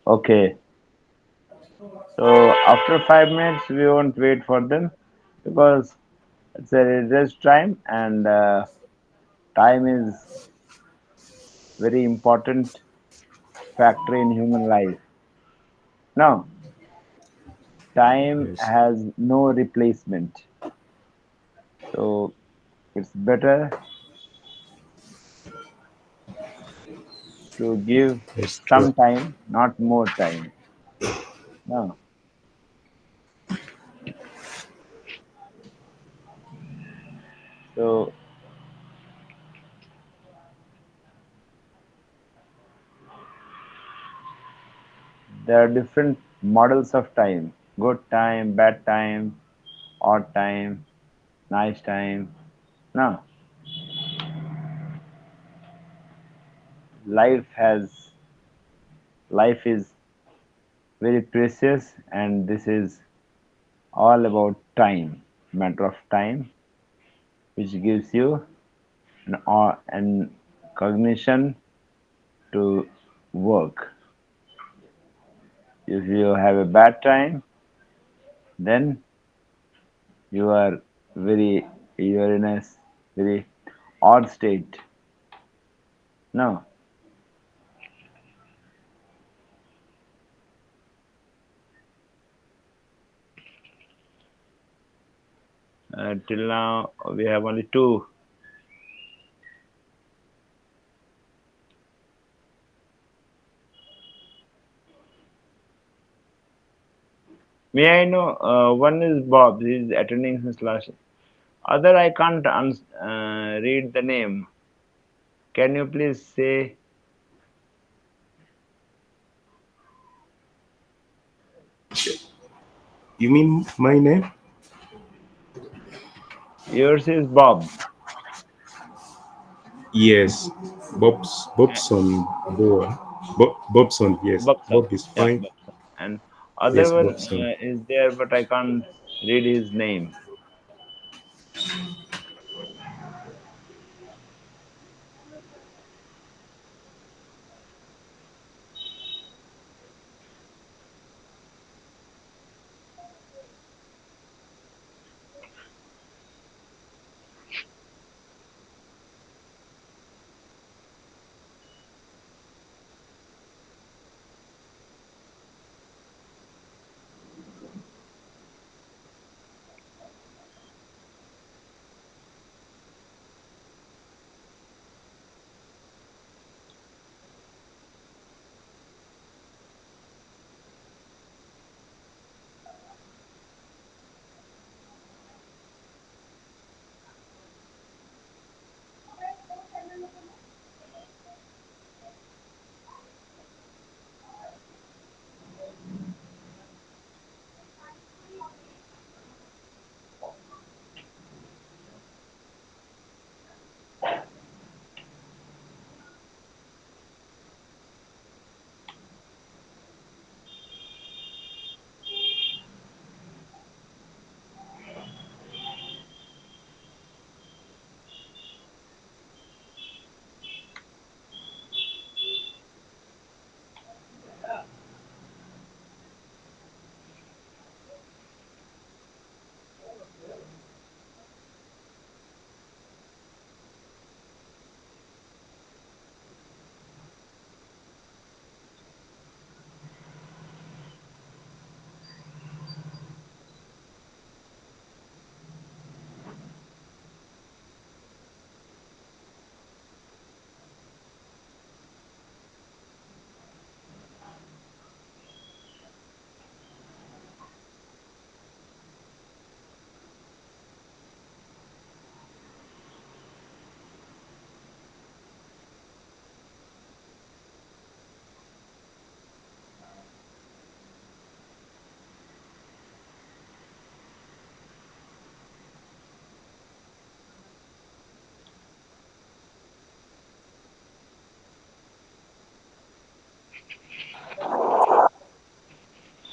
Okay. So after 5 minutes, we won't wait for them because it's a rest time, and time is very important factor in human life. Now, time Yes. has no replacement, so it's better to give Yes, true. some time, not more time. Now, so there are different models of time: good time, bad time, odd time, nice time. Now, life has life is very precious, and this is all about time, matter of time, which gives you an cognition to work. If you have a bad time, then you are you are in a very odd state. No, till now we have only two. May I know? One is Bob. He's attending since last. Other I can't read the name. Can you please say You mean my name? yours is Bob? Yes. Bobson Boa. Bobson, yes. Bobson. Bob is Yeah, fine. Bobson. And other Yes, one Bobson. is there, but I can't read his name.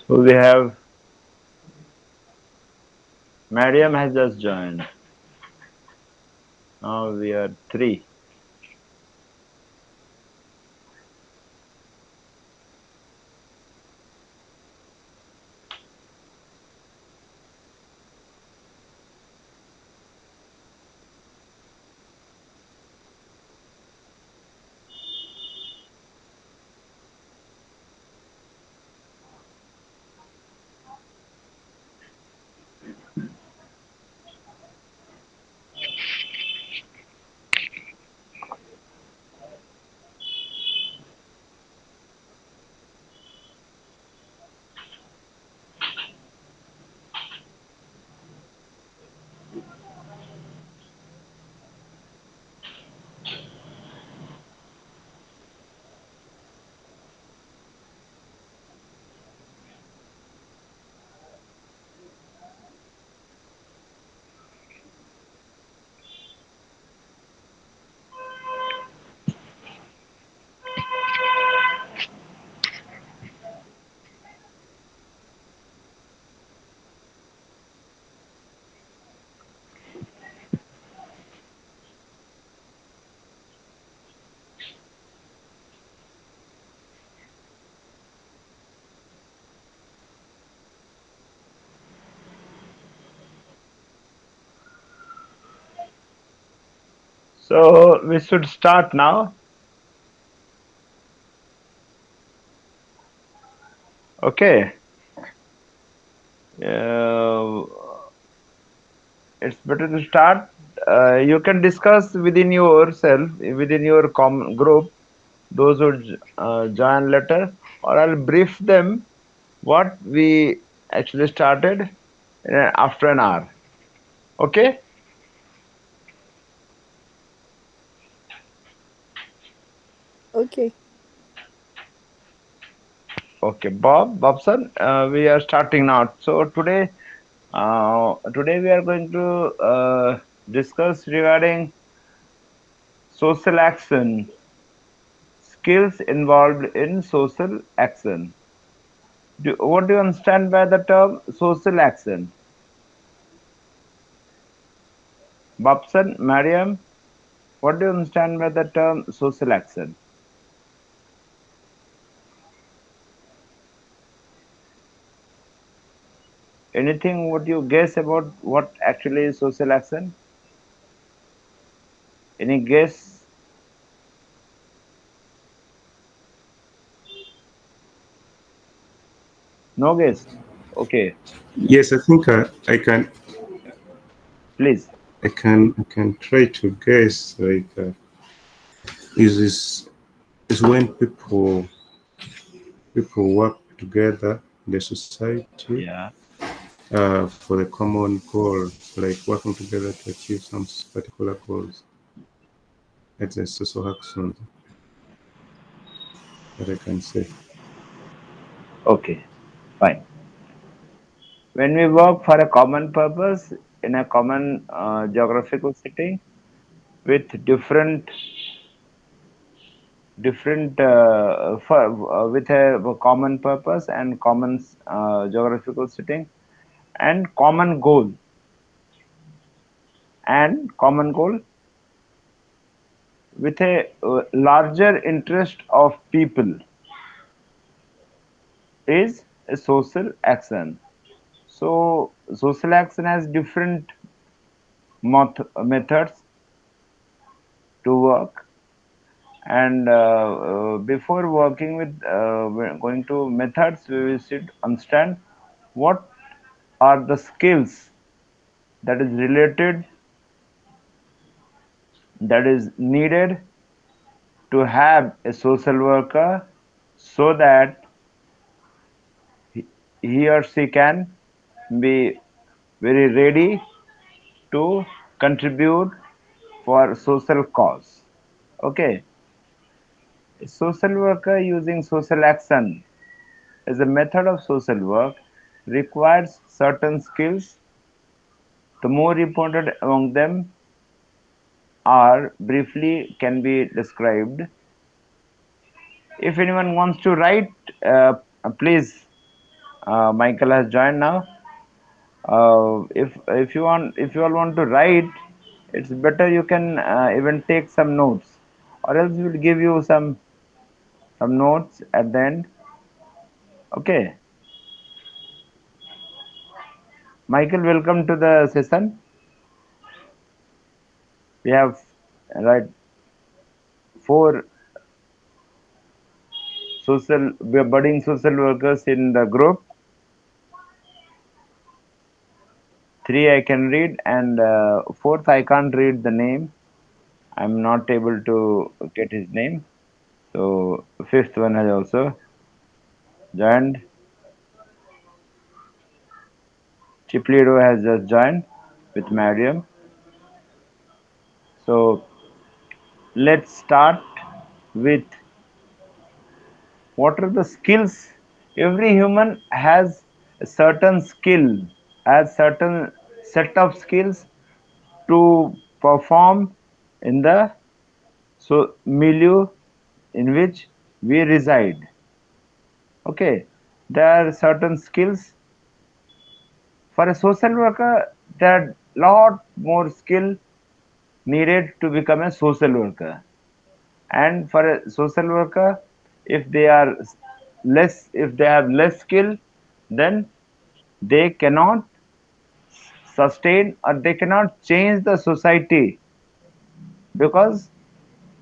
So we have Mariam has just joined. Now we are three. So we should start now. Okay. Uh, it's better to start. You can discuss within yourself, within your group, those who join later, or I'll brief them what we actually started after an hour. Okay? Okay. Okay, Bobson, we are starting now. So today we are going to discuss regarding social action, skills involved in social action. What do you understand by the term social action? Bobson, Mariam, what do you understand by the term social action? Anything would you guess about what actually is social action? Any guess? No guess? Okay, Yes, I think please. I can try to guess. Like, is this is when people work together in the society Yeah. for the common goal, like working together to achieve some particular goals. That's a social action that I can say. Okay, fine. When we work for a common purpose in a common geographical setting with different with a common purpose and common geographical setting and common goal with a larger interest of people is a social action. So social action has different methods to work, and before working with going to methods, we should understand what are the skills that is related, that is needed to have a social worker, so that he, he or she can be very ready to contribute for social cause. Okay, a social worker using social action as a method of social work requires certain skills. The more important among them are briefly can be described. If anyone wants to write, please. Michael has joined now. If you all want to write, it's better you can even take some notes, or else we'll give you some notes at the end. Okay, Michael, welcome to the session. We have right four budding social workers in the group. Three I can read, and fourth I can't read the name. I'm not able to get his name. So fifth one has also joined. Chiplido has just joined with Mariam. So let's start with what are the skills. Every human has a certain skill, has certain set of skills to perform in the milieu in which we reside. Okay, there are certain skills for a social worker. There are lot more skill needed to become a social worker, and for a social worker, if they are if they have less skill, then they cannot sustain or they cannot change the society because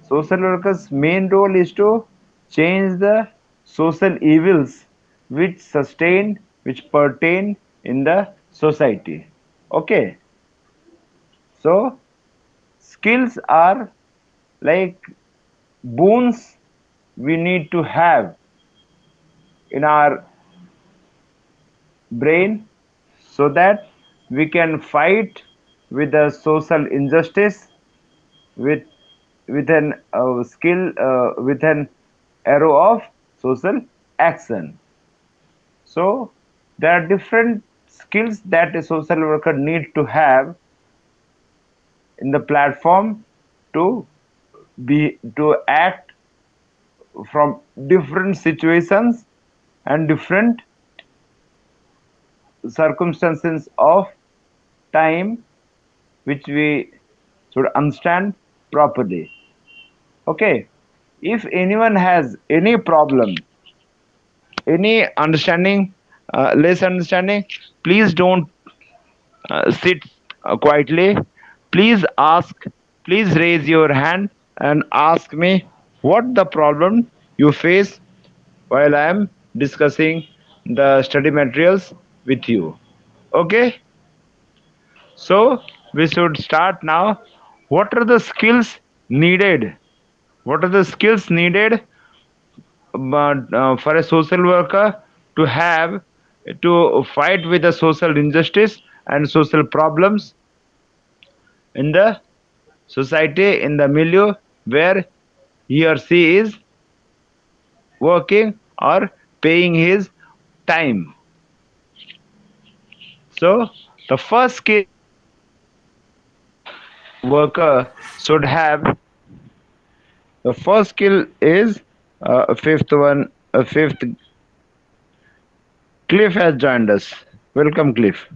social workers' main role is to change the social evils which pertain in the society. Okay, so skills are like boons we need to have in our brain so that we can fight with the social injustice with an skill with an arrow of social action. So there are different skills that a social worker need to have in the platform to to act from different situations and different circumstances of time which we should understand properly. Okay, if anyone has any problem, any understanding, less understanding, please don't sit quietly. Please ask, please raise your hand and ask me what the problem you face while I am discussing the study materials with you. Okay, so we should start now. What are the skills needed? What are the skills needed for a social worker to have to fight with the social injustice and social problems in the society, in the milieu where he or she is working or paying his time? So the first skill worker should have, the first skill is fifth one, fifth. Cliff has joined us. Welcome, Cliff.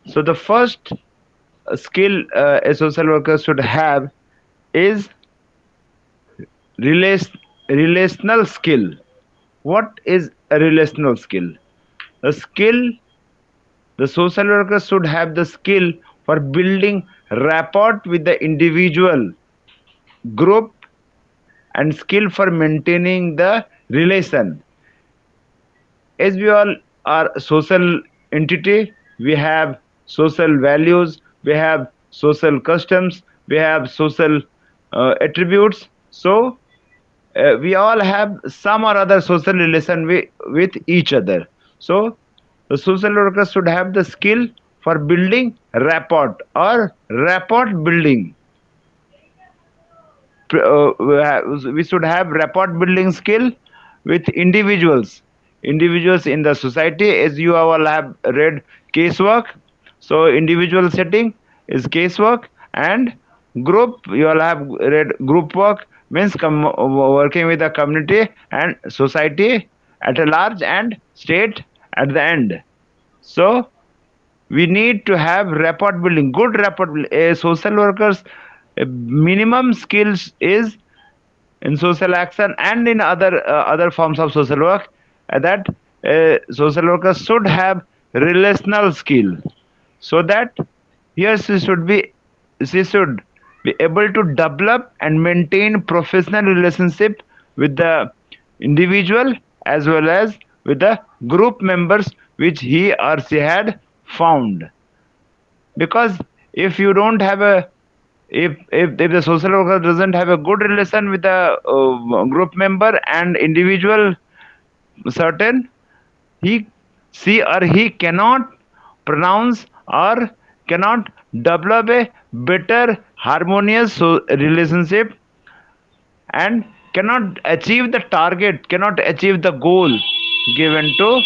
So the first skill a social worker should have is relational skill. What is a relational skill? The skill, the social worker should have the skill for building rapport with the individual, group, and skill for maintaining the relation. As we all are social entity, we have social values, we have social customs, we have social attributes. So we all have some or other social relation with each other. So the social worker should have the skill for building rapport or rapport building. We should have rapport building skill with individuals in the society. As you all have read casework, so individual setting is casework, and group, you all have read group work, means working with the community and society at a large and state at the end. So we need to have rapport building, good rapport building. A social workers minimum skills is in social action and in other forms of social work, that social workers should have relational skill, so that here she should be able to develop and maintain professional relationship with the individual as well as with the group members which he or she had found. Because if you don't have a, if the social worker doesn't have a good relation with the group member and individual certain, he she or he cannot pronounce or cannot develop a better harmonious relationship, and cannot achieve the target, cannot achieve the goal given to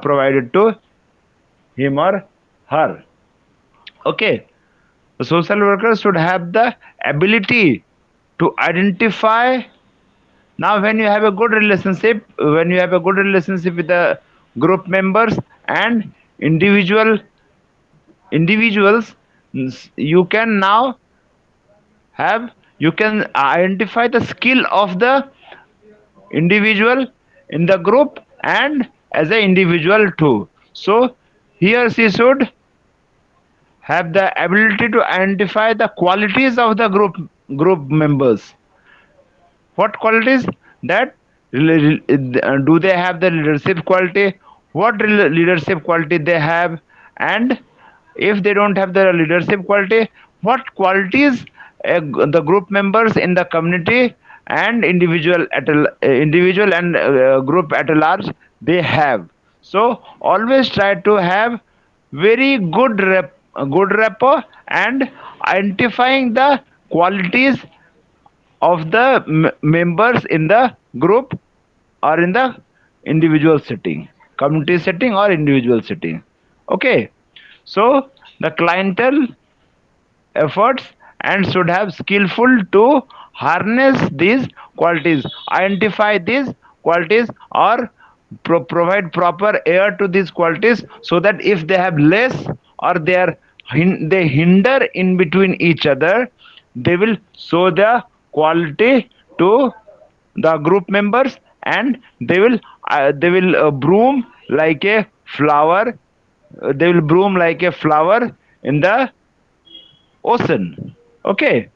provided to him or her. Okay, the social workers should have the ability to identify. Now when you have a good relationship, when you have a good relationship with the group members and individuals, you can now have, you can identify the skill of the individual in the group and as an individual too. So he or she should have the ability to identify the qualities of the group members. What qualities? That do they have the leadership quality? What leadership quality they have? And if they don't have the leadership quality, what qualities the group members in the community and individual and group at a large they have. So always try to have very good rapport and identifying the qualities of the members in the group or in the individual setting, community setting or individual setting. Okay, so the clientele efforts and should have skillful to harness these qualities, identify these qualities, or provide proper air to these qualities, so that if they have less or they hinder in between each other, they will show the quality to the group members, and they will bloom like a flower. They will bloom like a flower in the ocean. Okay,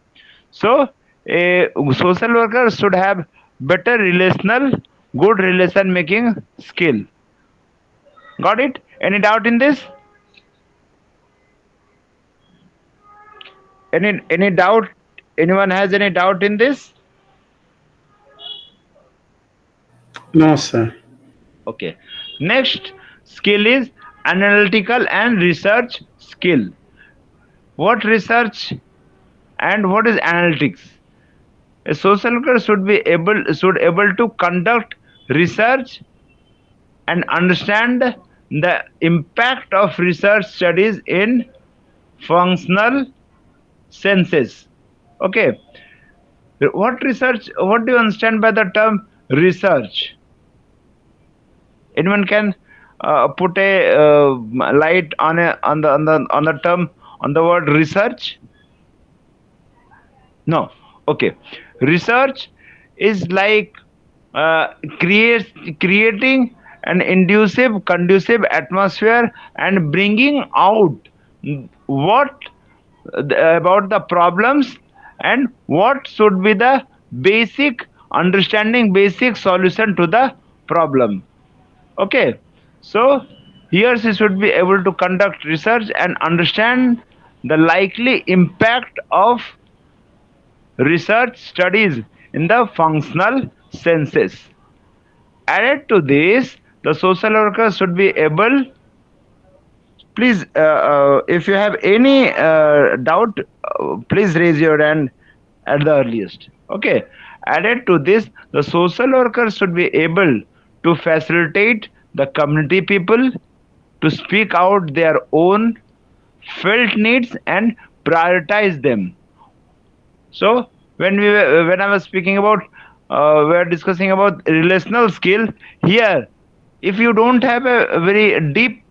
so a social worker should have better relational, good relation making skill. Got it? Any doubt in this? Any doubt? Anyone has any doubt in this? No, sir. Okay. Next skill is analytical and research skill. What research and what is analytics? A social worker should able to conduct research and understand the impact of research studies in functional senses. Okay, what research? What do you understand by the term research? Anyone can put a light on the term, on the word research? No. Okay. Research is like creating an conducive atmosphere and bringing out what about the problems and what should be the basic understanding, basic solution to the problem. Okay. So here she should be able to conduct research and understand the likely impact of research studies in the functional senses. Added to this, the social worker should be able, please, if you have any doubt, please raise your hand at the earliest. Okay. Added to this, the social worker should be able to facilitate the community people to speak out their own felt needs and prioritize them. So when I was speaking about, we are discussing about relational skill here. If you don't have a very deep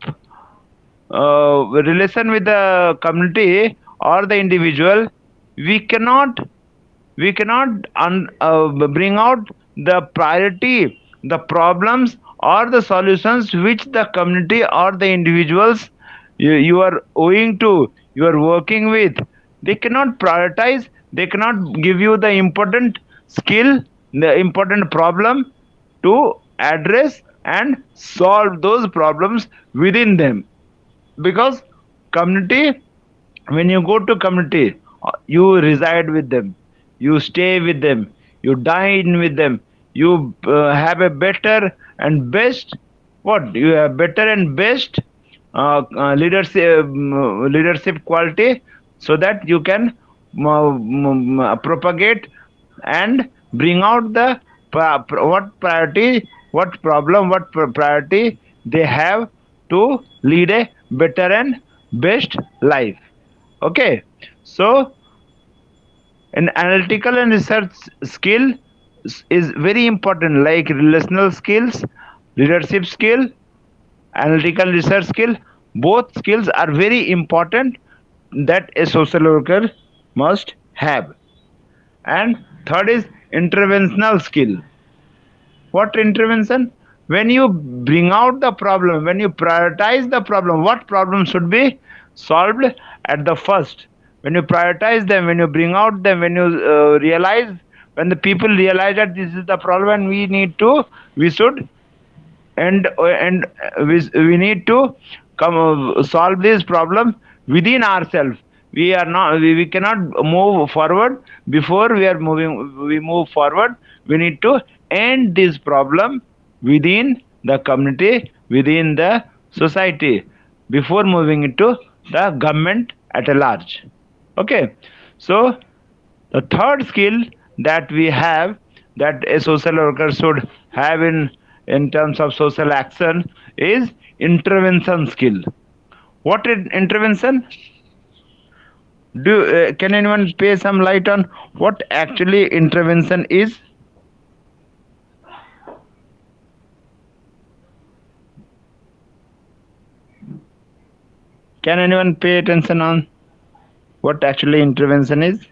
relation with the community or the individual, we cannot bring out the priority, the problems or the solutions which the community or the individuals you are owing to, you are working with. They cannot prioritize, they cannot give you the important skill, the important problem to address and solve those problems within them. Because community, when you go to community, you reside with them, you stay with them, you dine with them, you have a better and best, what you have better and best leadership quality, so that you can propagate and bring out the what priority, what problem, what priority they have to lead a better and best life. Okay, so an analytical and research skill is very important, like relational skills, leadership skill, analytical research skill. Both skills are very important that a social worker must have. And third is interventional skill. What intervention? When you bring out the problem, when you prioritize the problem, what problem should be solved at the first. When you prioritize them, when you bring out them, when you realize, when the people realize that this is the problem and we should and we need to solve this problem within ourselves. We cannot move forward before we move forward. We need to end this problem within the community, within the society, before moving into the government at a large. Okay, so the third skill that we have, that a social worker should have in terms of social action, is intervention skill. What is intervention? Can anyone pay some light on what actually intervention is? Can anyone pay attention on what actually intervention is?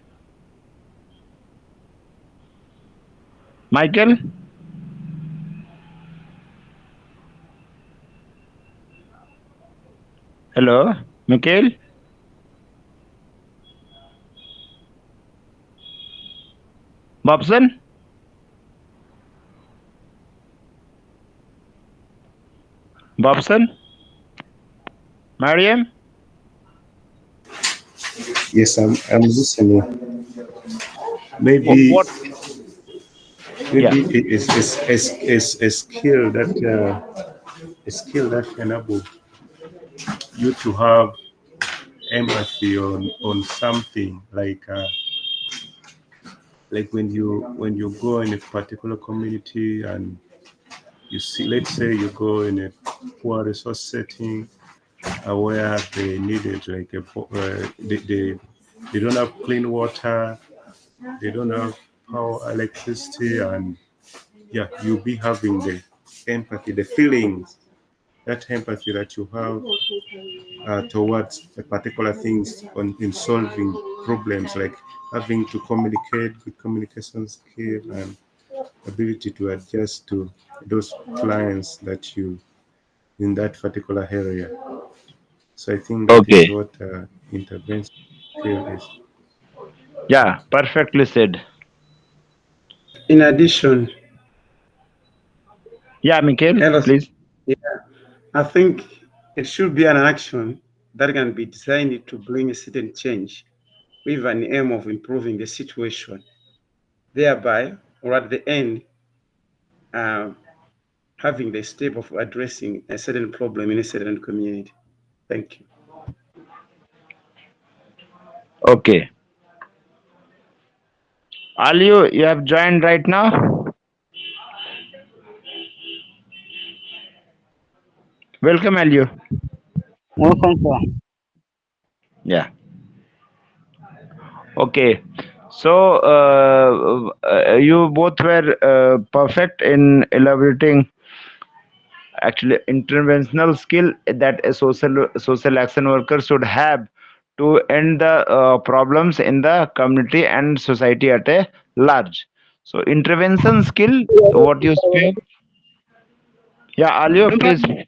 Michael? Hello? Mikhail? Bobson? Bobson? Mariam? Yes, I'm listening. What? Maybe Yeah. it's a skill that enable you to have empathy on something like when you go in a particular community and you see, let's say you go in a poor resource setting where they needed like they don't have clean water, they don't have power, electricity, and yeah, you'll be having the empathy, the feelings, that empathy that you have towards a particular things in solving problems, like having to communicate, good communication skill, and ability to adjust to those clients that you in that particular area. So I think that is Okay. what intervention skill is. Yeah, perfectly said. In addition, Yeah, Mikhail, hello, please. yeah, I think it should be an action that can be designed to bring a certain change with an aim of improving the situation, thereby, or at the end, uh, having the step of addressing a certain problem in a certain community. Thank you. Okay. Aliu, you have joined right now. Welcome, Aliu. Welcome, sir. Yeah. Okay. So you both were perfect in elaborating actually interventional skill that a social action worker should have to end the problems in the community and society at a large. So intervention skill, what you spoke. Yeah, Aliu, please. Normally,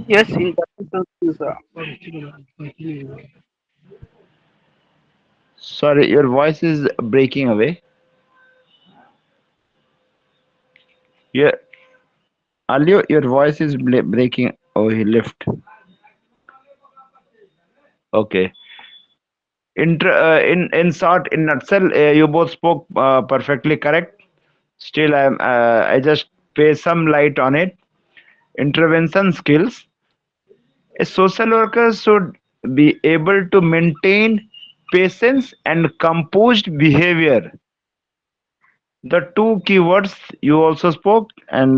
yes, intervention is Sorry, your voice is breaking away. Yeah, Aliu, your voice is breaking. Oh, he left. Okay. In short, in nutshell, you both spoke perfectly correct. Still, I just pay some light on it. Intervention skills. A social worker should be able to maintain patience and composed behavior. The two keywords you also spoke, and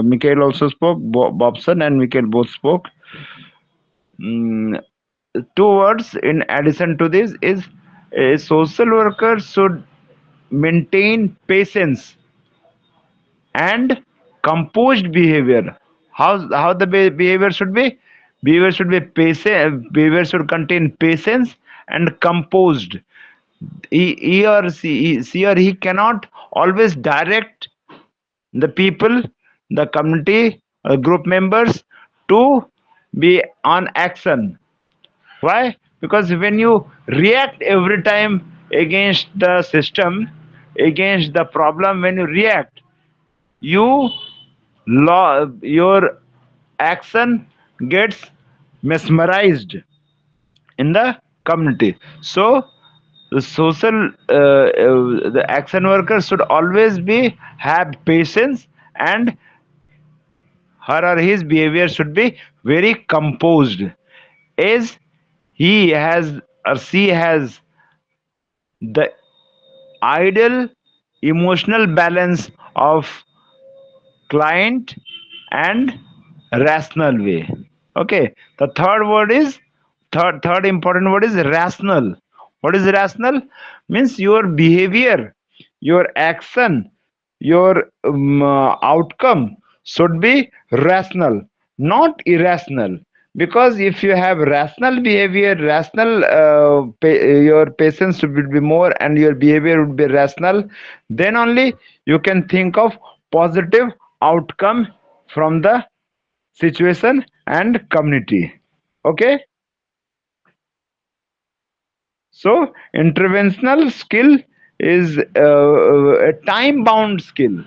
Mikhail also spoke. Bobson and Mikhail both spoke. Mm, Two words in addition to this is a social worker should maintain patience and composed behavior. How the behavior should be? Behavior should be patient. Behavior should contain patience and composed. She or he cannot always direct the people, the community, group members to be on action. Why? Because when you react every time against the system, against the problem, when you react, you your action gets mesmerized in the community. So the the action worker should always be have patience, and her or his behavior should be very composed, as he has or she has the ideal emotional balance of client and rational way. Okay, the third important word is rational. What is rational? Means your behavior, your action, your outcome should be rational, not irrational. Because if you have rational behavior, rational your patience would be more and your behavior would be rational, then only you can think of positive outcome from the situation and community. Okay, so interventional skill is a time bound skill.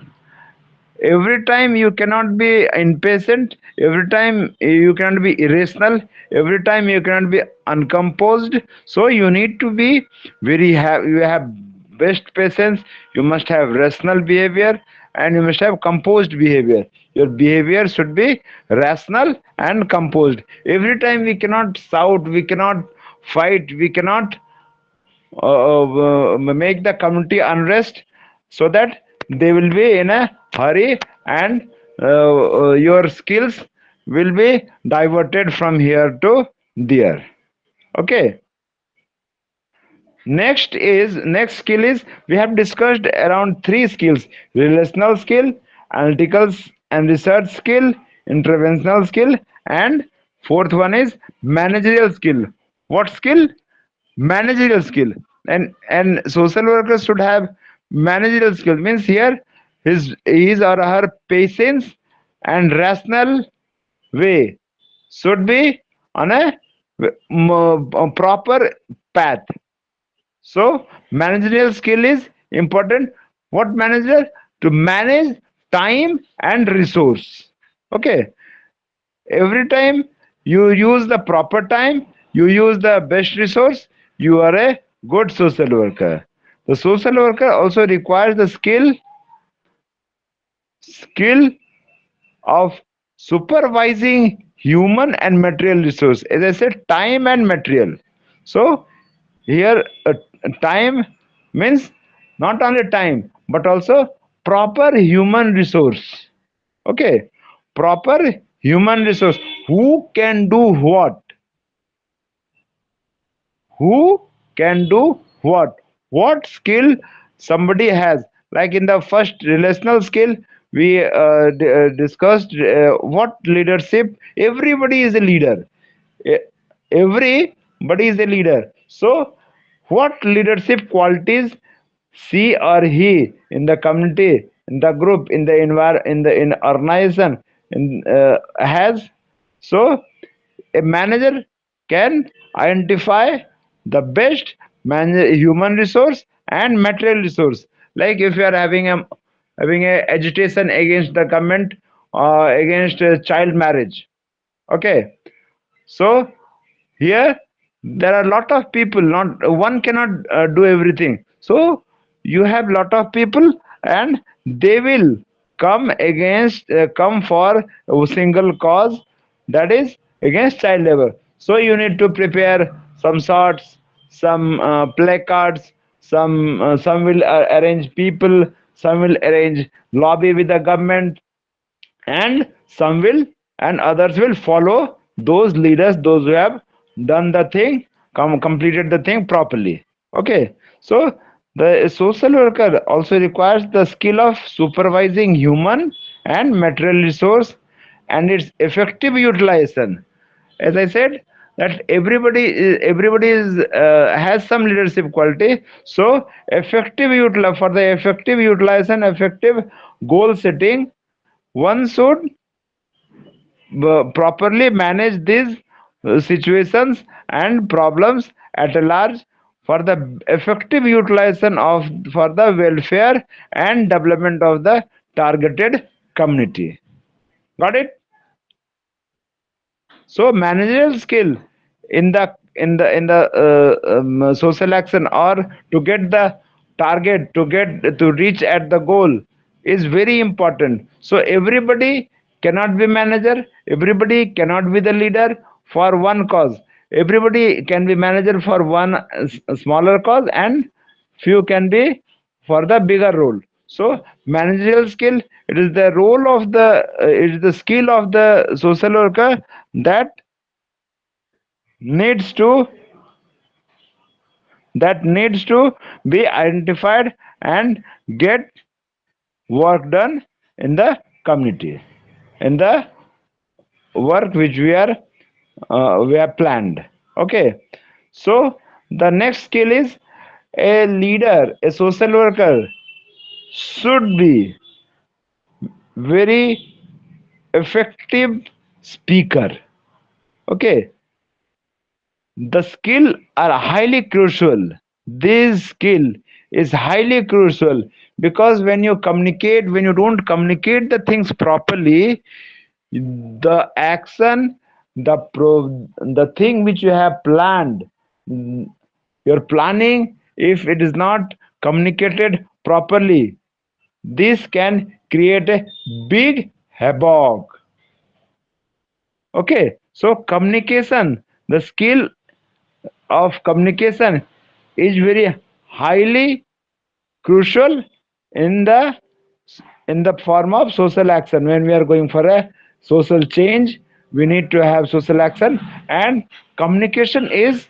Every time you cannot be impatient, every time you cannot be irrational, every time you cannot be uncomposed. So you need to be you have best patience, you must have rational behavior, and you must have composed behavior. Your behavior should be rational and composed. Every time we cannot shout, we cannot fight, we cannot make the community unrest, so that they will be in a hurry, and your skills will be diverted from here to there. Okay, next skill is, we have discussed around three skills: relational skill, analytical and research skill, interventional skill, and fourth one is managerial skill. What skill? Managerial skill. And social workers should have managerial skill. Means here his or her patience and rational way should be on a proper path. So managerial skill is important. What managerial? To manage time and resource. Okay, every time you use the proper time, you use the best resource, you are a good social worker. The social worker also requires the skill of supervising human and material resource, as I said, time and material. So here time means not only time but also proper human resource. Okay, proper human resource. Who can do what? Who can do what skill somebody has. Like in the first relational skill, we discussed what leadership. Everybody is a leader. E- Everybody is a leader. So what leadership qualities she or he in the community, in the group, in the in organization has. So a manager can identify the best human resource and material resource. Like if you are having a agitation against the government, against child marriage. Okay, so here there are a lot of people, not one cannot do everything. So you have lot of people, and they will come for a single cause, that is against child labor. So you need to prepare some sorts, some placards, some will arrange people, some will arrange lobby with the government, and some will and others will follow those leaders, those who have done the thing, completed the thing properly. Okay, so the social worker also requires the skill of supervising human and material resource and its effective utilization. As I said, that everybody is has some leadership quality. So for the effective utilization, effective goal setting, one should properly manage this situations and problems at a large for the effective utilization of for the welfare and development of the targeted community. Got it? So managerial skill in the social action or to get the target to reach at the goal is very important. So everybody cannot be manager, everybody cannot be the leader for one cause. Everybody can be manager for one smaller cause, and few can be for the bigger role. So managerial skill, it is the role of the it is the skill of the social worker that needs to be identified and get work done in the community, in the work which we are planned. Okay, so the next skill is a leader, a social worker should be very effective speaker. Okay, the skill are highly crucial. This skill is highly crucial because when you don't communicate the things properly, the action, the thing which you have planned, mm, your planning, if it is not communicated properly, this can create a big havoc. Okay, so communication, the skill of communication is very highly crucial in the form of social action. When we are going for a social change, we need to have social action, and communication is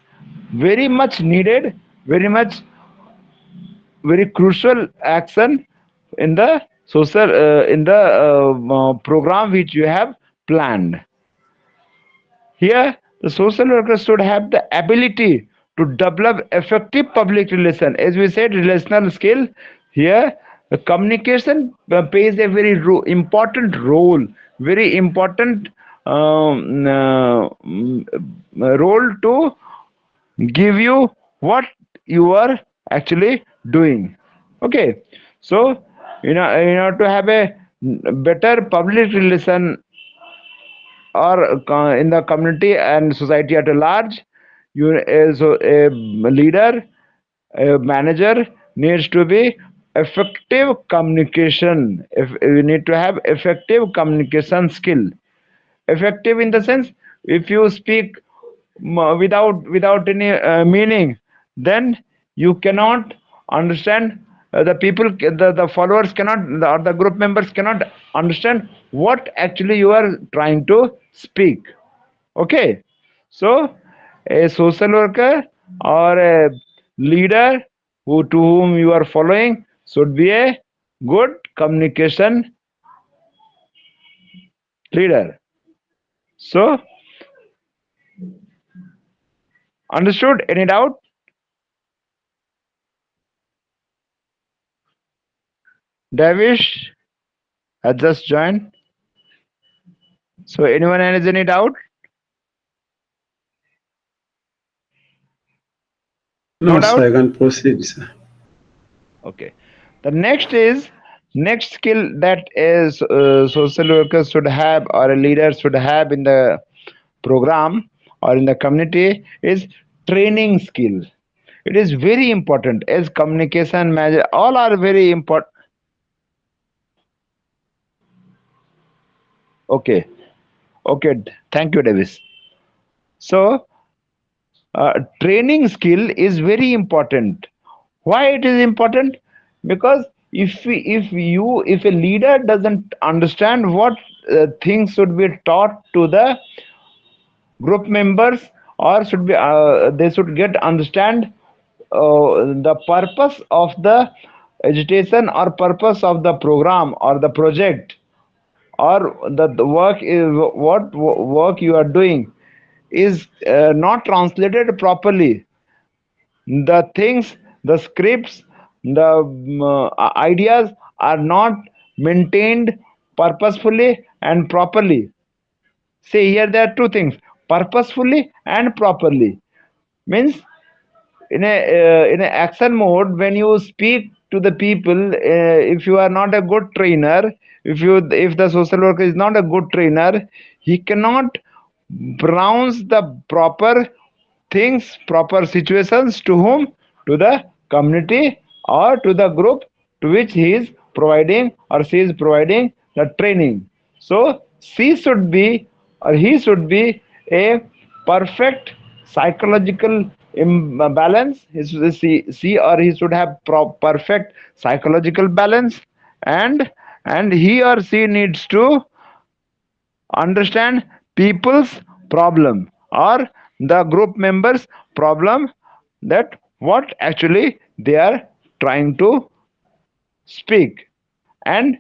very much needed, very crucial action in the program which you have planned. Here, the social worker should have the ability to develop effective public relation. As we said, relational skill. Here, the communication plays a very important role, very important role to give you what you are actually doing. Okay, so to have a better public relation or in the community and society at a large, you as a leader, a manager needs to be effective communication. If you need to have effective communication skill, effective in the sense, if you speak without any meaning, then you cannot understand, the people, the followers cannot, or the group members cannot understand what actually you are trying to speak. Okay, so a social worker or a leader to whom you are following should be a good communication leader. So understood? Any doubt? Davish has just joined. So anyone has any doubt? No No, doubt? sir, I can proceed, sir. Okay. The next skill that is social workers should have or a leader should have in the program or in the community is training skill. It is very important as communication manager. All are very important. Okay. Okay. Thank you, Davis. So training skill is very important. Why it is important? Because if a leader doesn't understand what things should be taught to the group members, or should be they should get understand the purpose of the agitation or purpose of the program or the project, or the work is what work you are doing is not translated properly, the things, the scripts, the ideas are not maintained purposefully and properly. See, here there are two things: purposefully and properly. Means in a action mode, when you speak to the people, if you are not a good trainer, if the social worker is not a good trainer, he cannot pronounce the proper things, proper situations to whom? To the community or to the group to which he is providing or she is providing the training. So she should be or he should be a perfect psychological balance. She or he should have perfect psychological balance, and he or she needs to understand people's problem or the group members problem, that what actually they are trying to speak. And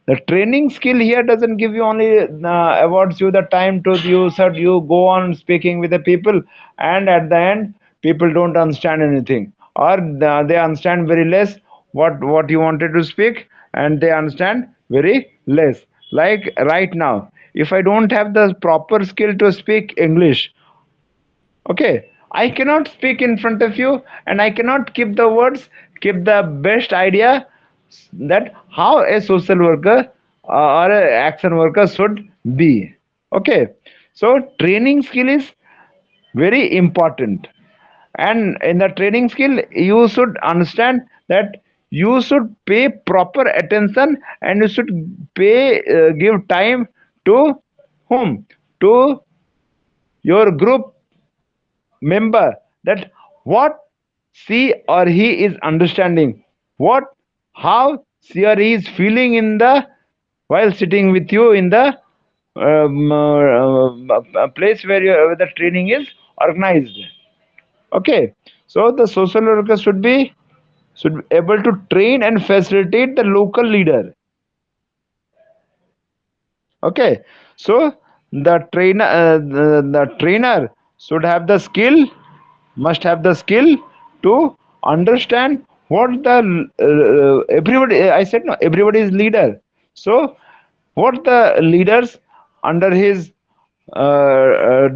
the training skill here doesn't give you only awards you the time to you said you go on speaking with the people, and at the end people don't understand anything, or they understand very less what you wanted to speak, and they understand very less. Like right now, if I don't have the proper skill to speak English, okay, I cannot speak in front of you, and I cannot keep the words, keep the best idea that how a social worker or a action worker should be. Okay, so training skill is very important, and in the training skill you should understand that you should pay proper attention, and you should pay give time to whom? To your group member, that what she or he is understanding, what how she or he is feeling in the while sitting with you in the place where the training is organized. Okay, so the social worker should be able to train and facilitate the local leader. Okay, so the trainer should have the skill, must have the skill to understand what the everybody. I said no, everybody is leader. So what the leaders under his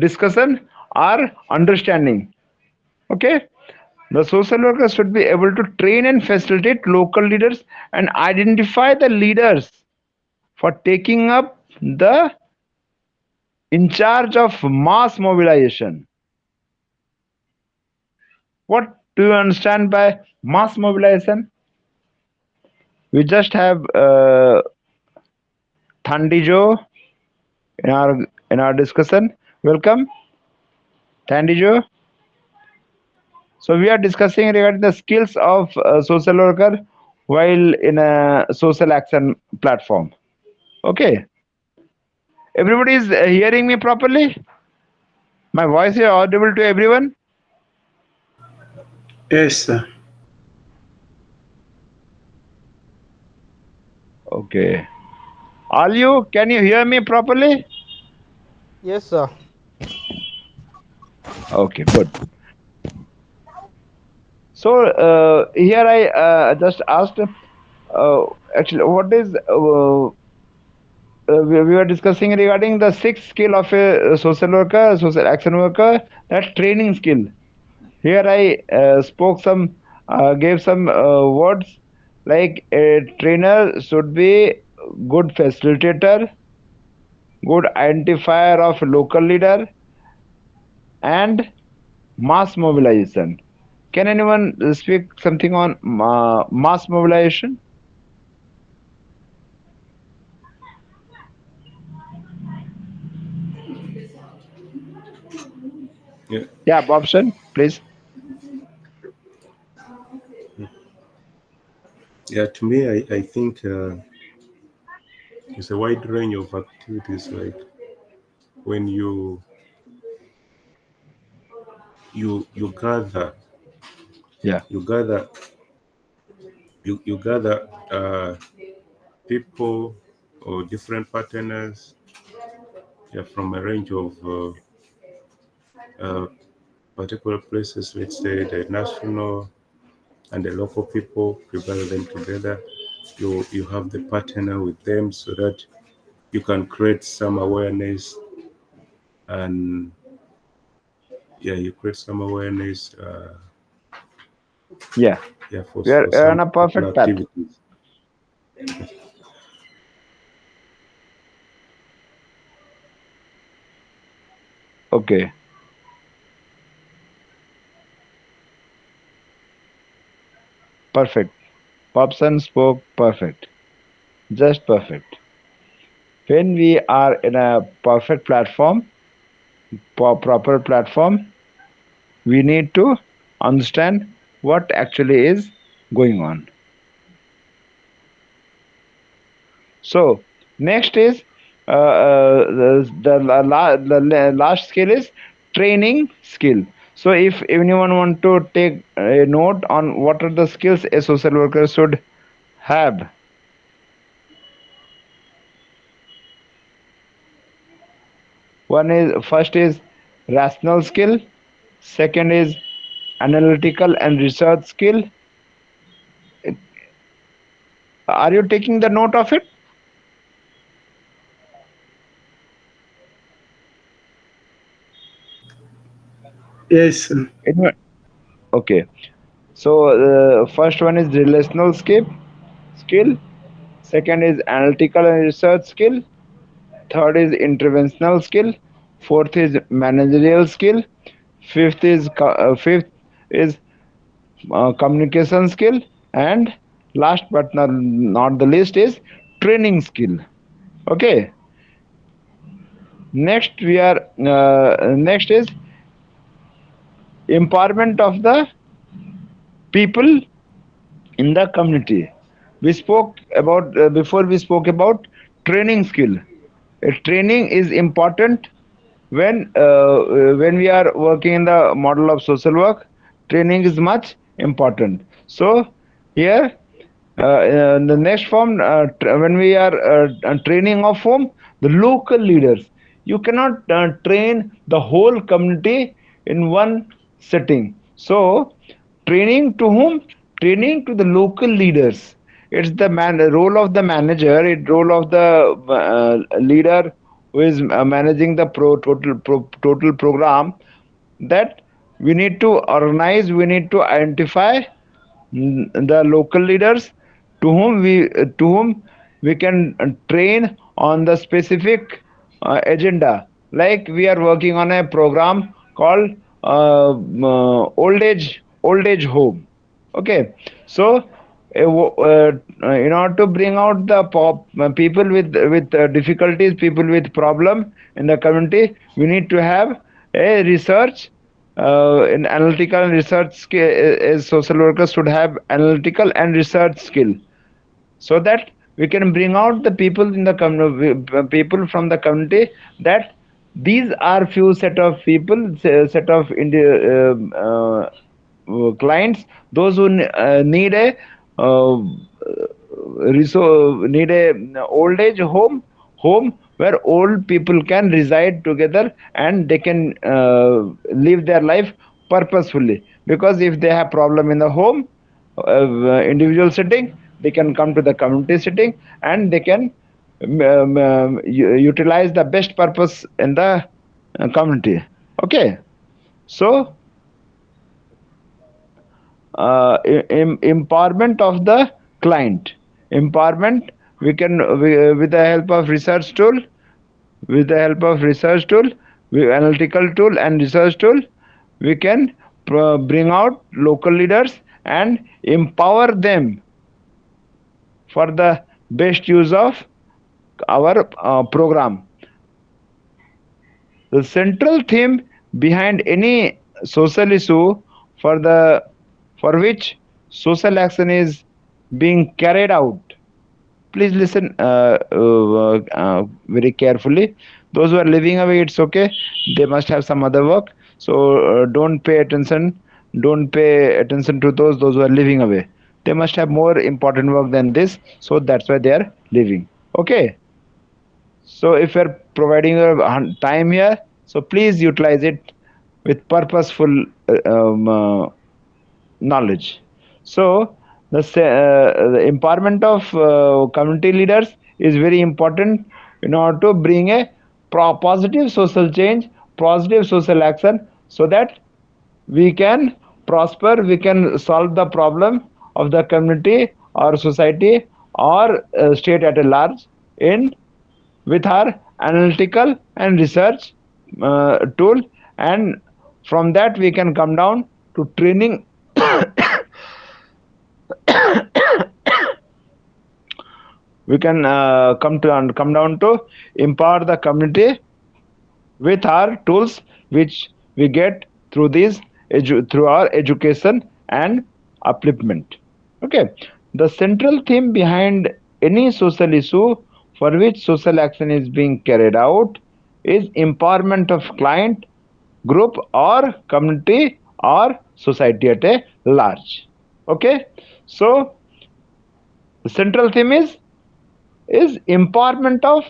discussion are understanding. Okay, the social worker should be able to train and facilitate local leaders and identify the leaders for taking up the in charge of mass mobilization. What do you understand by mass mobilization? We just have Thandijo in our discussion. Welcome, Thandijo. So we are discussing regarding the skills of social worker while in a social action platform. Okay, everybody is hearing me properly. My voice is audible to everyone. Yes, sir. Okay. All you, can you hear me properly? Yes, sir. Okay, good. So here I just asked, actually, what is we were discussing regarding the sixth skill of a social worker, social action worker, that training skill. Here I spoke some, gave some words like a trainer should be good facilitator, good identifier of local leader, and mass mobilization. Can anyone speak something on mass mobilization? Yeah, Yeah, Bobson, please. yeah. To me, I think it's a wide range of activities. Like when you gather, Yeah, you gather, you gather people or different partners, yeah, from a range of uh, particular places. Let's say the national and the local people. You gather them together. You have the partner with them so that you can create some awareness and yeah, you create some awareness, Yeah, yeah, we are for some on a particular perfect path. activities. Okay, perfect. Popson spoke perfect, just perfect. When we are in a perfect platform, proper platform, we need to understand what actually is going on. So next is the last skill is training skill. So if anyone want to take a note on what are the skills a social worker should have, one is first is rational skill, second is analytical and research skill. Are you taking the note of it? Yes. Anyone? Okay. So first one is relational skill. Second is analytical and research skill. Third is interventional skill. Fourth is managerial skill. Fifth is communication skill. And last but not the least is training skill. Okay. Next is empowerment of the people in the community. We spoke about before we spoke about training skill. Training is important when we are working in the model of social work. Training is much important. So here the next form, when we are training of whom, the local leaders. You cannot train the whole community in one setting. So training to whom? Training to the local leaders. It's the role of the manager, it's role of the leader who is managing the total program, that we need to organize, we need to identify the local leaders to whom we can train on the specific agenda. Like we are working on a program called old age home. Okay, so in order to bring out the people with difficulties, people with problem in the community, we need to have a research in analytical and research skill. As social workers should have analytical and research skill, so that we can bring out the people in the people from the community, that these are few set of people, set of clients, those who need a need a old age home where old people can reside together and they can live their life purposefully. Because if they have problem in the home individual setting, they can come to the community setting and they can utilize the best purpose in the community. Okay, so empowerment of the client. Empowerment, with the help of research tool, with the help of research tool, analytical tool and research tool, we can bring out local leaders and empower them for the best use of our program. The central theme behind any social issue for the for which social action is being carried out. Please listen very carefully. Those who are living away, it's okay. They must have some other work. So don't pay attention. Don't pay attention to those who are living away. They must have more important work than this. So that's why they are living. Okay. So if you're providing your time here, so please utilize it with purposeful knowledge. So the empowerment of community leaders is very important in order to bring a positive social change positive social action so that we can prosper, we can solve the problem of the community or society or state at a large in with our analytical and research tool, and from that we can come down to training. We can come down to empower the community with our tools which we get through through our education and upliftment. Okay, the central theme behind any social issue for which social action is being carried out is empowerment of client, group or community or society at a large. Okay, so the central theme is empowerment of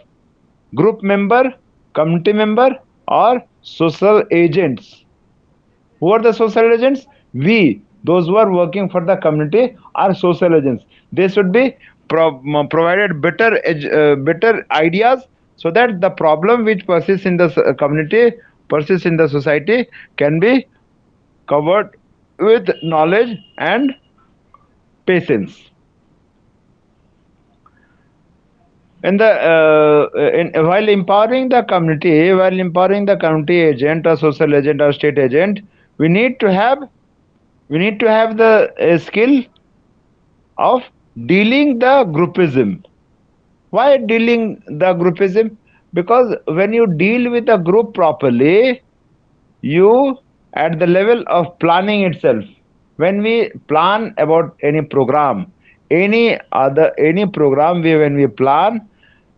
group member, community member, or social agents. Who are the social agents? We, those who are working for the community, are social agents. They should be provided better ideas so that the problem which persists in the community, persists in the society, can be covered with knowledge and patience. And while empowering the community agent or social agent or state agent, we need to have the skill of dealing the groupism. Why dealing the groupism? Because when you deal with a group properly, you at the level of planning itself, when we plan about any program, any program, when we plan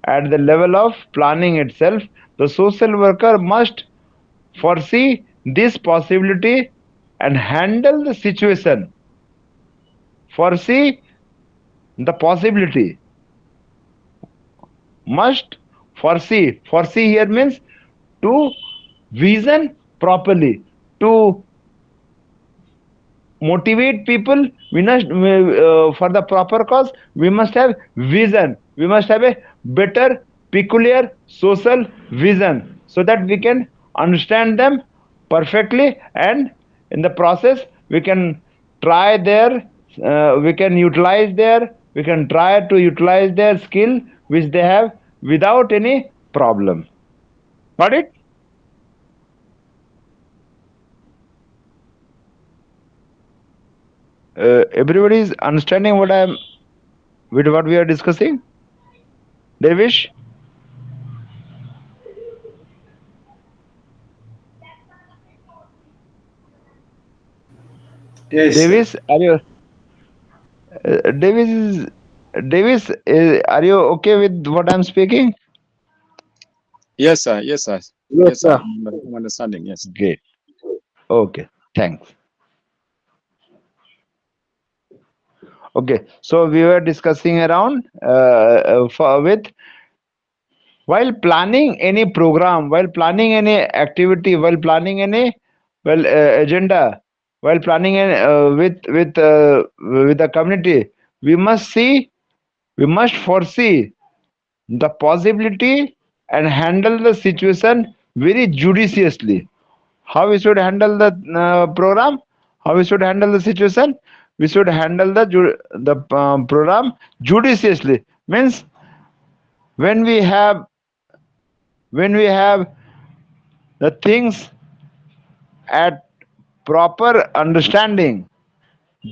at the level of planning itself, the social worker must foresee this possibility and handle the situation, foresee the possibility, must foresee here means to vision properly, to motivate people. We must for the proper cause we must have vision, we must have a better peculiar social vision so that we can understand them perfectly, and in the process we can try their we can try to utilize their skill which they have without any problem. Got it? Everybody is understanding with what we are discussing? Devish? Yes, sir. Davis, are you Davis is Davis? Are you okay with what I'm speaking? Yes, sir. Yes, sir. Yes, Yes, sir. sir. I'm understanding. Yes. Great. Okay. Thanks. Okay. So we were discussing around with while planning any program, while planning any activity, while planning any agenda, while planning with the community, we must see, we must foresee the possibility and handle the situation very judiciously. How we should handle the program? How we should handle the situation? We should handle the program judiciously. Means when we have when we have the things at proper understanding,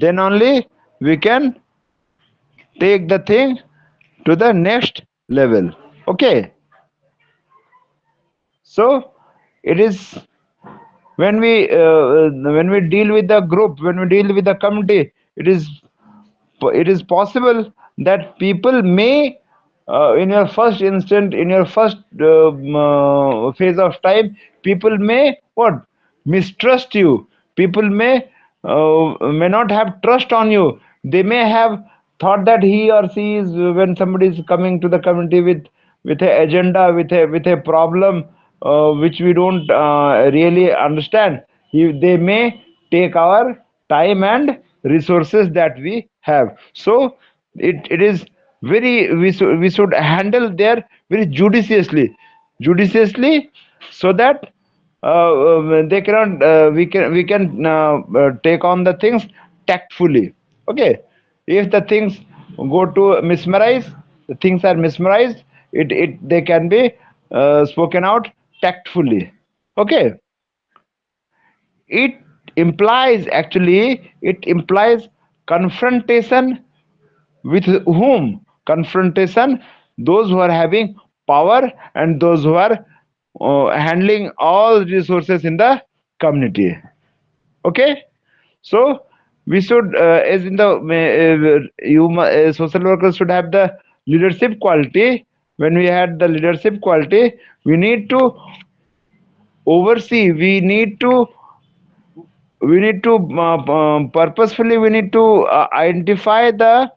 then only we can take the thing to the next level. Okay, so it is when we deal with the group, when we deal with the community, it is possible that people may in your first instant, in your first phase of time, people may what, mistrust you, people may not have trust on you, they may have thought that he or she is, when somebody is coming to the community with a agenda, with a problem which we don't really understand, they may take our time and resources that we have. So it is very, we should handle there very judiciously, so that they cannot we can take on the things tactfully. Okay, if the things go to mesmerize, the things are mesmerized, it they can be spoken out tactfully. Okay, it it implies confrontation. With whom? Confrontation. Those who are having power and those who are handling all resources in the community. Okay, so we should, as in the social workers should have the leadership quality. When we had the leadership quality, we need to oversee. We need to purposefully. We need to identify those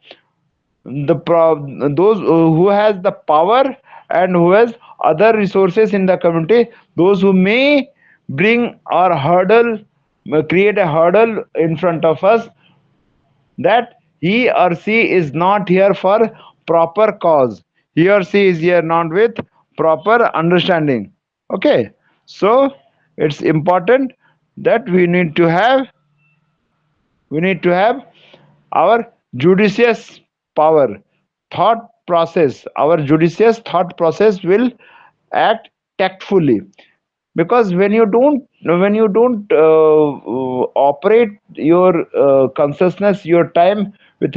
who has the power and who has other resources in the community, those who may bring or hurdle, create a hurdle in front of us, that he or she is not here for proper cause, he or she is here not with proper understanding. Okay, so it's important that we need to have our judicious power, thought process. Our judicious thought process will act tactfully, because when you don't operate your consciousness, your time with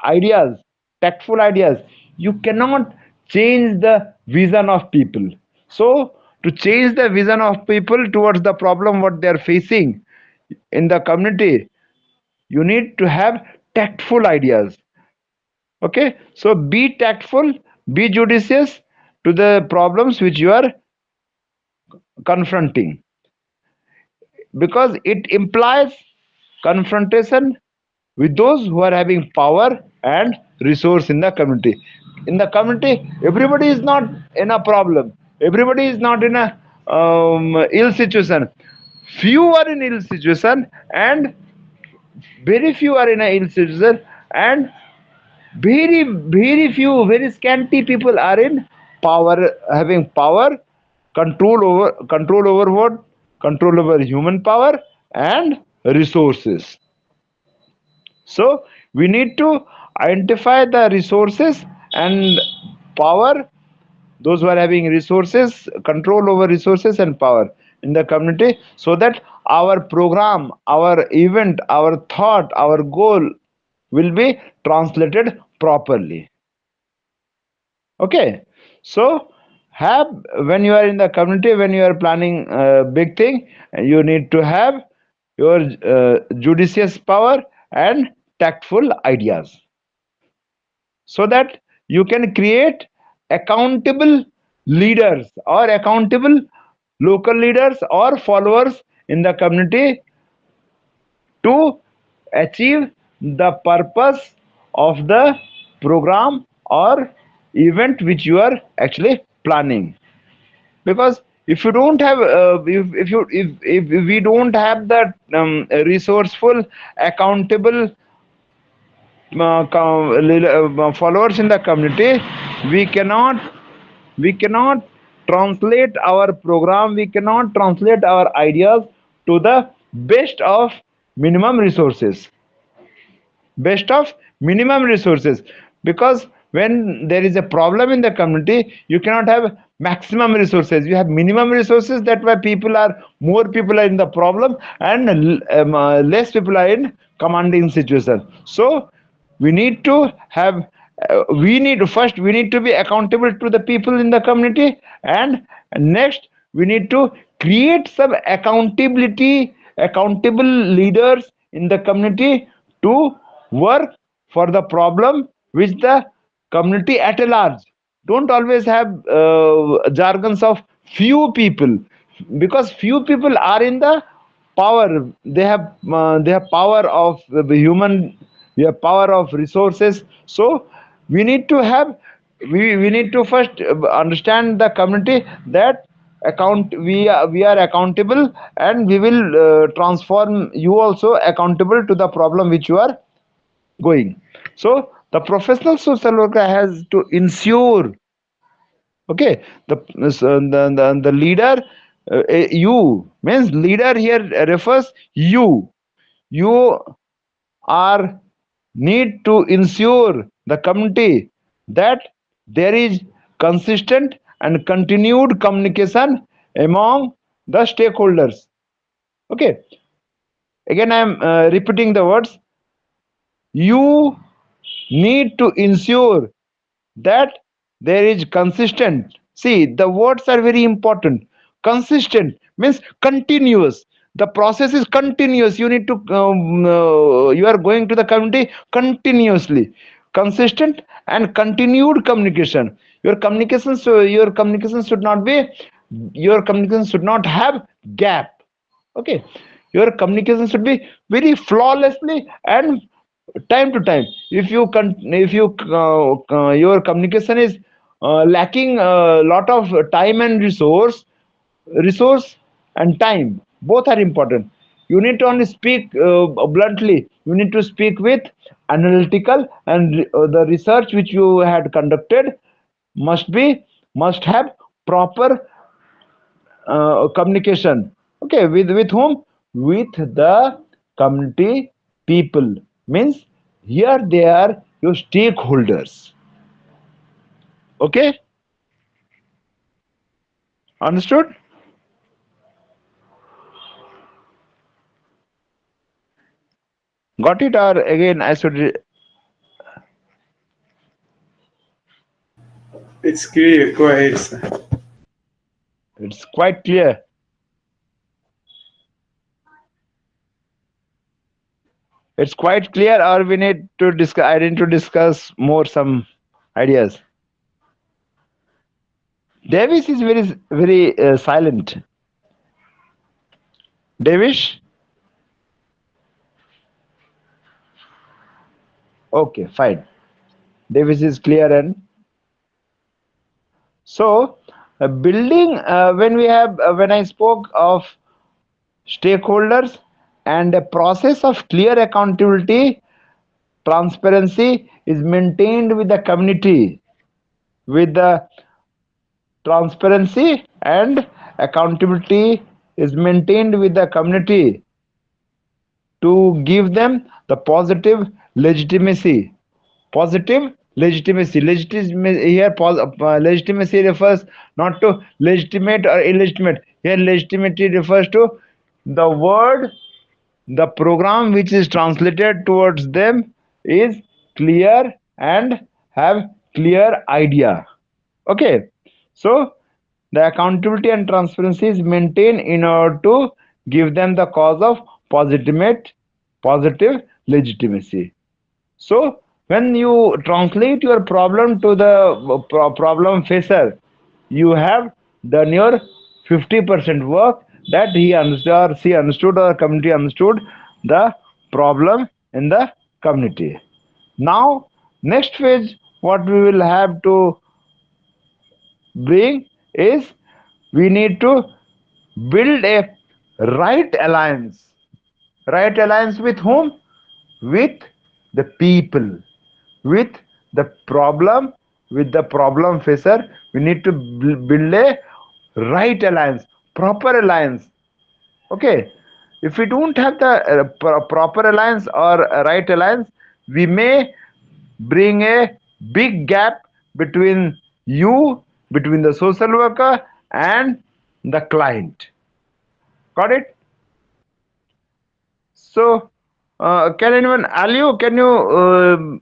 ideas tactful ideas, you cannot change the vision of people. So to change the vision of people towards the problem what they are facing in the community, you need to have tactful ideas. Okay, so be tactful, be judicious to the problems which you are confronting, because it implies confrontation with those who are having power and resource in the community. In the community, everybody is not in a problem, everybody is not in a ill situation. Few are in ill situation, and very few are in a ill situation, and very very few, very scanty people are in power, having power, control over what? Control over human power and resources. So we need to identify the resources and power, those who are having resources, control over resources and power in the community, so that our program, our event, our thought, our goal will be translated properly. Okay, so have, when you are in the community, when you are planning a big thing, you need to have your judicious power and tactful ideas, so that you can create accountable leaders or accountable local leaders or followers in the community to achieve the purpose of the program or event which you are actually planning. Because if you don't have if we don't have that resourceful, accountable followers in the community, we cannot we cannot translate our program, we cannot translate our ideas to the best of minimum resources, best of minimum resources. Because when there is a problem in the community, you cannot have maximum resources, you have minimum resources. That why people are, more people are in the problem, and less people are in commanding situation. So we need to have, we need to be accountable to the people in the community, and next we need to create some accountable leaders in the community to work for the problem which the community at a large. Don't always have jargons of few people, because few people are in the power. They have power of the human, we have power of resources. So we need to have, we need to first understand the community, that we are accountable, and we will transform you also accountable to the problem which you are going. So the professional social worker has to ensure, okay, the leader You means leader here refers you. You are need to ensure the community that there is consistent and continued communication among the stakeholders. Okay, again I am repeating the words. You need to ensure that there is consistent. See, the words are very important. Consistent means continuous. The process is continuous. You need to you are going to the community continuously. Consistent and continued communication. Your communication should not be, your communication should not have gap. Okay, your communication should be very flawlessly and time to time. If you your communication is lacking a lot of time and resource and time, both are important. You need to only speak bluntly. You need to speak with analytical, and the research which you had conducted must be, must have proper communication. Okay, with whom? With the community people. Means here they are your stakeholders. Okay, understood? Got it? Or again I should It's clear. Go ahead, sir. it's quite clear. It's quite clear, or we need to discuss, I need to discuss more some ideas. Davis is very silent. Davis? Okay, fine. Davis is clear. And so, building, when we have, when I spoke of stakeholders and a process of clear accountability, transparency is maintained with the community, with the transparency and accountability is maintained with the community to give them the positive legitimacy. Positive legitimacy. Legitimacy here, legitimacy refers not to legitimate or illegitimate. Here, legitimacy refers to the word, the program which is translated towards them is clear and have clear idea. Okay, so the accountability and transparency is maintained in order to give them the cause of positive legitimacy. So when you translate your problem to the problem facer, you have done your 50% work, that he understood or she understood or community understood the problem in the community. Now, next phase, what we will have to bring is, we need to build a right alliance. Right alliance with whom? With the people, with the problem, with the problem facer. We need to build a right alliance, proper alliance. Okay, if we don't have the proper alliance or right alliance, we may bring a big gap between you, between the social worker and the client. Got it? So can anyone, Aliu, can you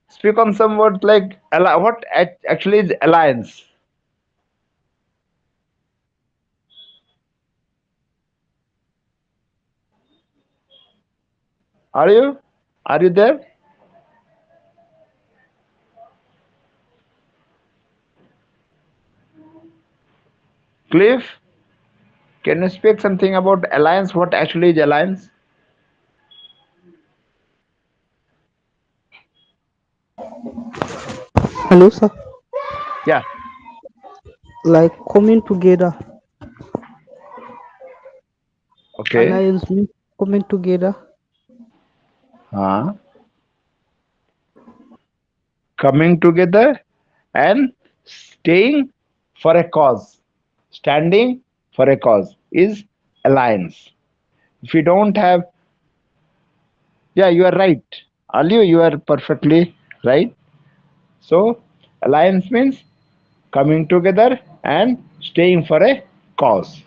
speak on some words like what actually is alliance? Are you? Are you there? Cliff, can you speak something about alliance? What actually is alliance? Hello, sir. Yeah. Like coming together. Okay. Alliance means coming together. uh, Coming together and staying for a cause, standing for a cause is alliance. If you don't have, yeah, you are right. Aliyu, you are perfectly right. So, alliance means coming together and staying for a cause.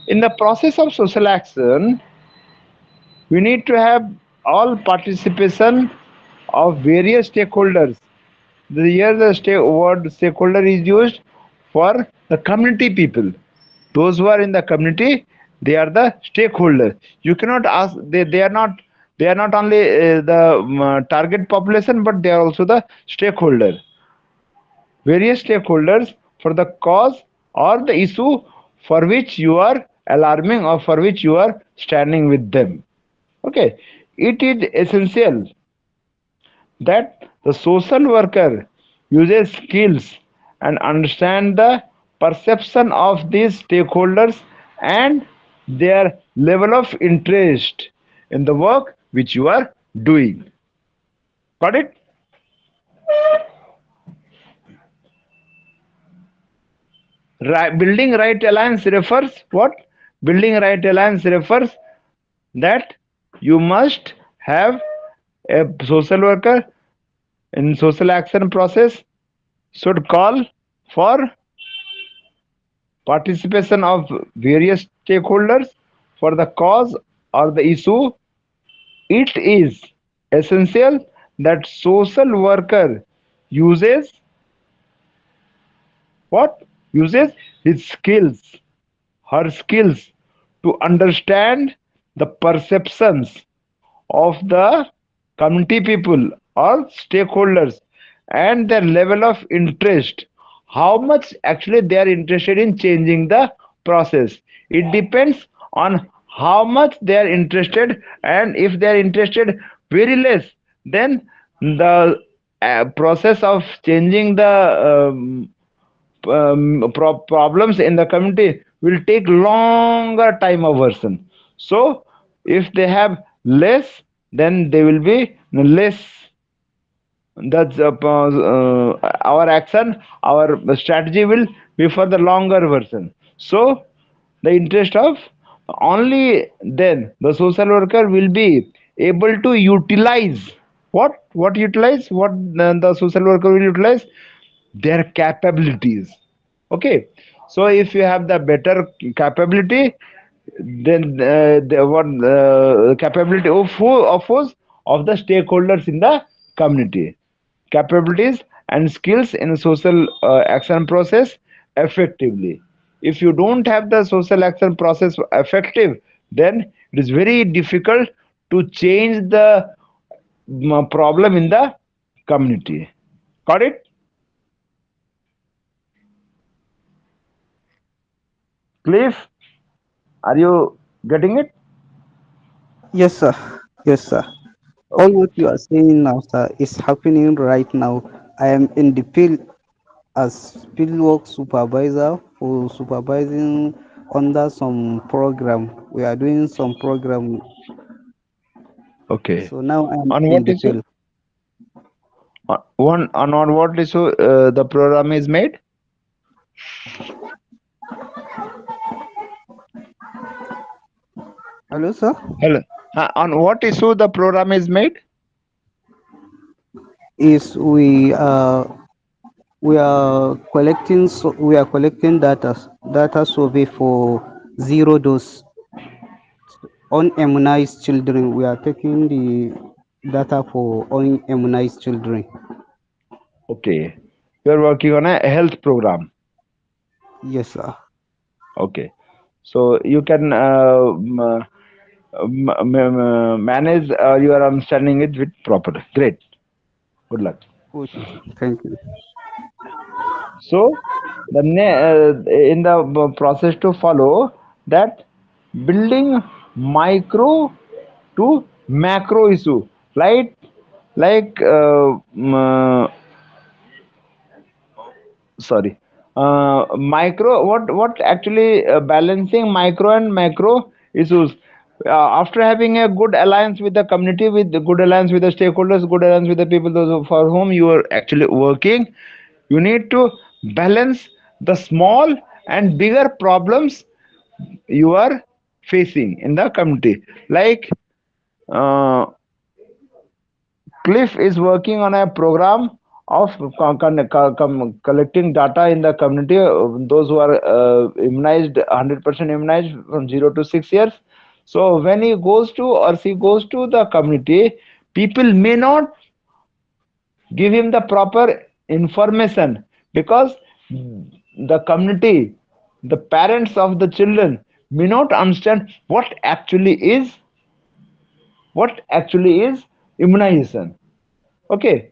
In the process of social action, we need to have all participation of various stakeholders. Here the word stakeholder is used for the community people. Those who are in the community, they are the stakeholder. You cannot ask, they are not only the target population, but they are also the stakeholder. Various stakeholders for the cause or the issue for which you are alarming or for which you are standing with them. Okay, it is essential that the social worker uses skills and understand the perception of these stakeholders and their level of interest in the work which you are doing. Got it? Building right alliance refers what? Building right alliance refers that you must have a social worker in social action process should call for participation of various stakeholders for the cause or the issue. It is essential that social worker uses what? Uses his skills, her skills to understand the perceptions of the community people or stakeholders and their level of interest, how much actually they are interested in changing the process. It depends on how much they are interested, and if they are interested very less, then the process of changing the problems in the community will take longer time of version. So if they have less, then they will be less. That's our action, our strategy will be for the longer version. So the interest of only then the social worker will be able to utilize what utilize what the social worker will utilize their capabilities. Okay, so if you have the better capability, then the what capability of of the stakeholders in the community, capabilities and skills in social action process effectively. If you don't have the social action process effective, then it is very difficult to change the problem in the community. Got it? Cliff, are you getting it? Yes, sir. Yes, sir. All Okay. what you are saying now, sir, is happening right now. I am in the field as fieldwork supervisor for supervising under some program. We are doing some program, Okay. so now I am On in what the issue? field. On what issue the program is made? Hello, sir. Hello. On what issue the program is made? Is we are collecting data survey for zero dose unimmunized children. We are taking the data for unimmunized children. Okay. You're working on a health program. Yes, sir. Okay. So you can manage your understanding it with proper. Great. Good luck. Okay, sir. Thank you. So in the process to follow that building micro to macro issue, right? Like sorry, micro. What actually balancing micro and macro issues. After having a good alliance with the community, with the good alliance with the stakeholders, good alliance with the people for whom you are actually working, you need to balance the small and bigger problems you are facing in the community. Like uh, Cliff is working on a program of collecting data in the community, those who are immunized, 100% immunized from 0 to 6 years. So when he goes to or she goes to the community, people may not give him the proper information because the community, the parents of the children may not understand what actually is immunization. Okay,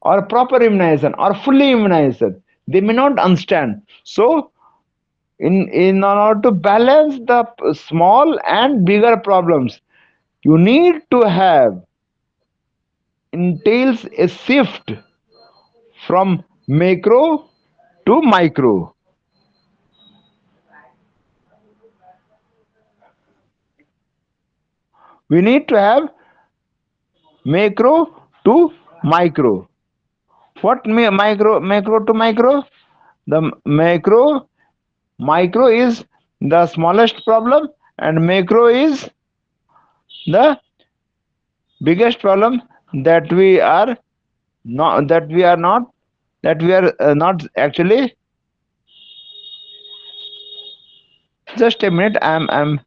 or proper immunization or fully immunization, they may not understand. So in order to balance the small and bigger problems, you need to have entails a shift from macro to micro. We need to have macro to micro. What macro to micro? The micro is the smallest problem and macro is the biggest problem that we are not actually. Just a minute, I'm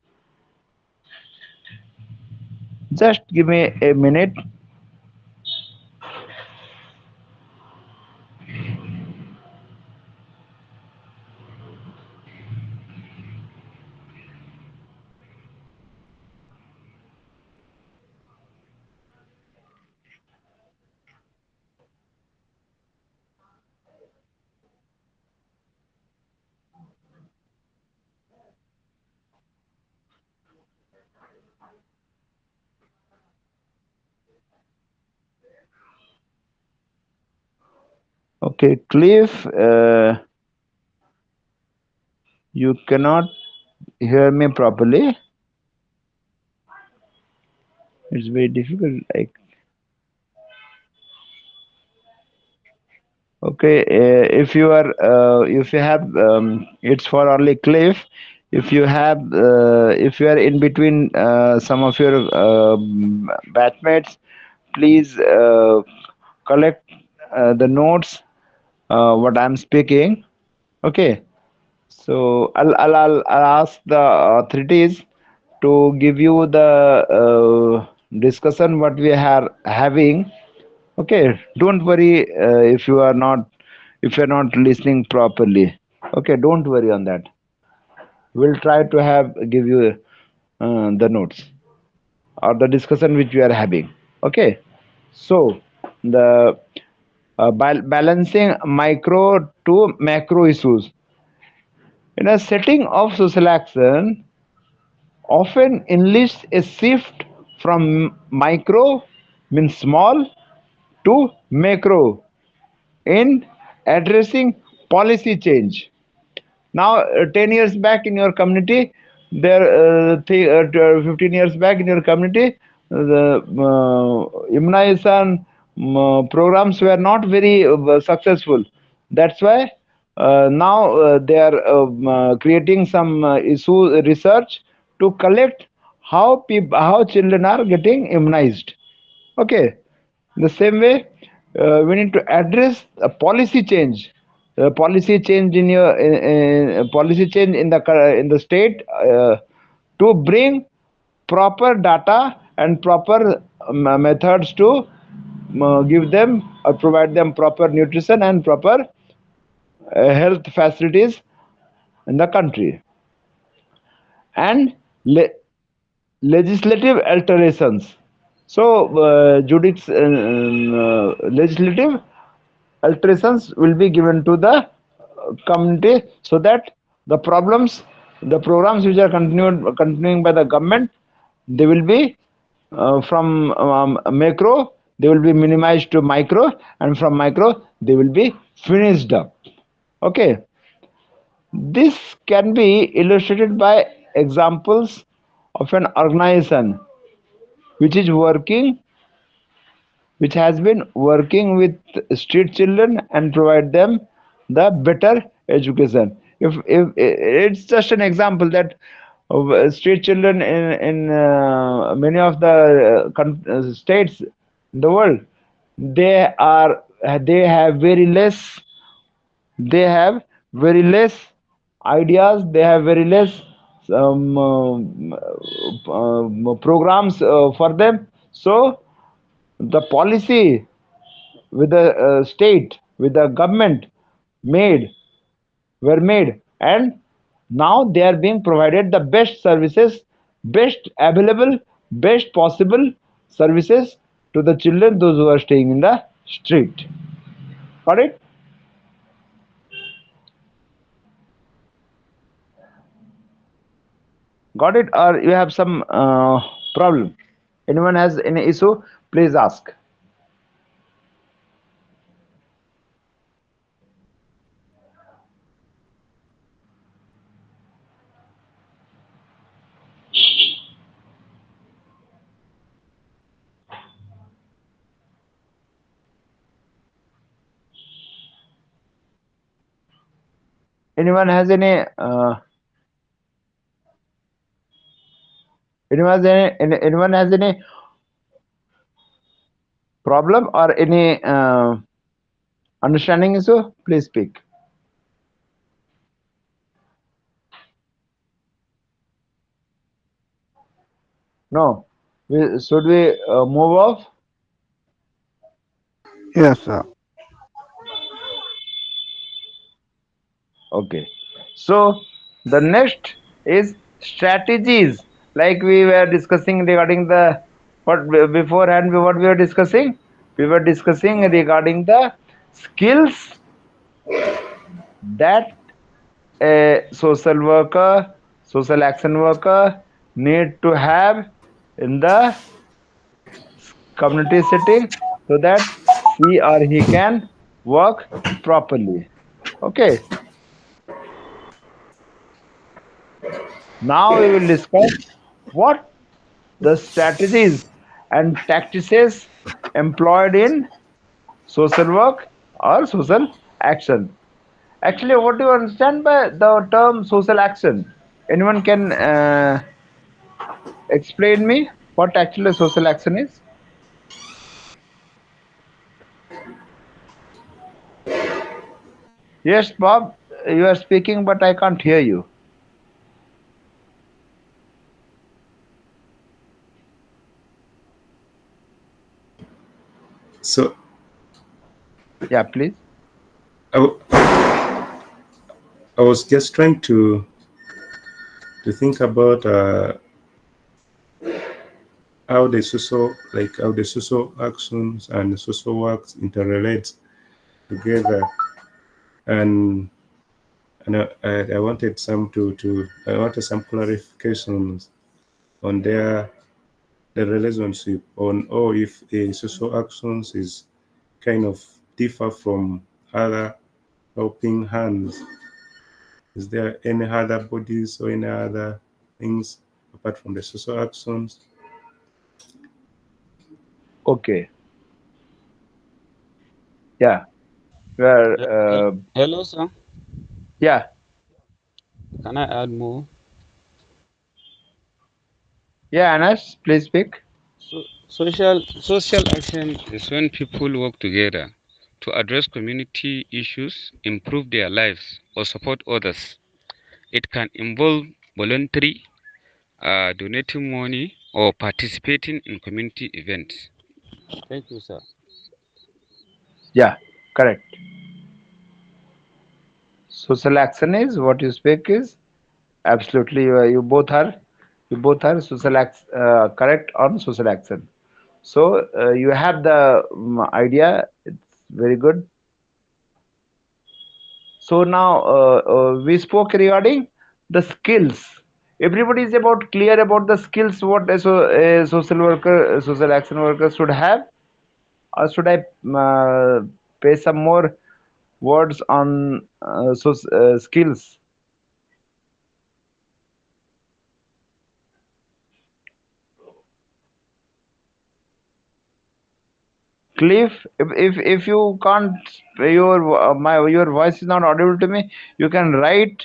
just give me a minute. Okay, Cliff, you cannot hear me properly. It's very difficult. Like, okay, if you have, it's for only Cliff. If you have, if you are in between some of your batchmates, please collect the notes what I'm speaking. Okay, so I'll ask the authorities to give you the discussion what we are having. Okay, don't worry if you're not listening properly. Okay, don't worry on that. We'll try to give you the notes or the discussion which we are having. Okay, so the balancing micro to macro issues in a setting of social action often enlists a shift from micro means small to macro in addressing policy change. Now, 10 years back in your community, 15 years back in your community, the immunization programs were not very successful. That's why now they are creating some issue research to collect how children are getting immunized. Okay, the same way, we need to address a policy change. Policy change in your policy change in the state to bring proper data and proper methods to give them or provide them proper nutrition and proper health facilities in the country. And legislative alterations. So, legislative alterations will be given to the community so that the programs which are continuing by the government, they will be from macro, they will be minimized to micro, and from micro, they will be finished up. Okay, this can be illustrated by examples of an organization which is working which has been working with street children and provide them the better education. If it's just an example that street children in many of the states in the world, they are they have very less, they have very less ideas, they have very less programs for them. So the policy with the state, with the government made, were made, and now they are being provided the best services, best available, best possible services to the children, those who are staying in the street. Got it? Got it? Or you have some problem? Anyone has any issue? Please ask. Anyone has any anyone has any problem or any understanding issue? Please speak. No. Should we move off? Yes, sir. Okay. So the next is strategies. Like we were discussing regarding the what beforehand, what we were discussing? We were discussing regarding the skills that a social worker, social action worker need to have in the community setting so that she or he can work properly. Okay. Now we will discuss what the strategies and tactics employed in social work or social action. Actually, what do you understand by the term social action? Anyone can explain me what actually social action is? Yes, Bob, you are speaking, but I can't hear you. So Yeah, please. I, w- I was just trying to think about how the social actions and the social works interrelate together, and I wanted I wanted some clarifications on the relationship on, or if the social actions is kind of differ from other helping hands. Is there any other bodies or any other things apart from the social actions? Okay. Yeah. Well, Hello, sir. yeah. Can I add more? Yeah, Anas, please speak. Social action is when people work together to address community issues, improve their lives, or support others. It can involve voluntary, donating money, or participating in community events. Thank you, sir. Yeah, correct. Social action is what you speak is absolutely you both are correct on social action. So you have the idea. It's very good. So now we spoke regarding the skills. Everybody is about clear about the skills what a social worker, a social action worker should have, or should I pay some more words on skills? Cliff, if you can't, your voice is not audible to me, you can write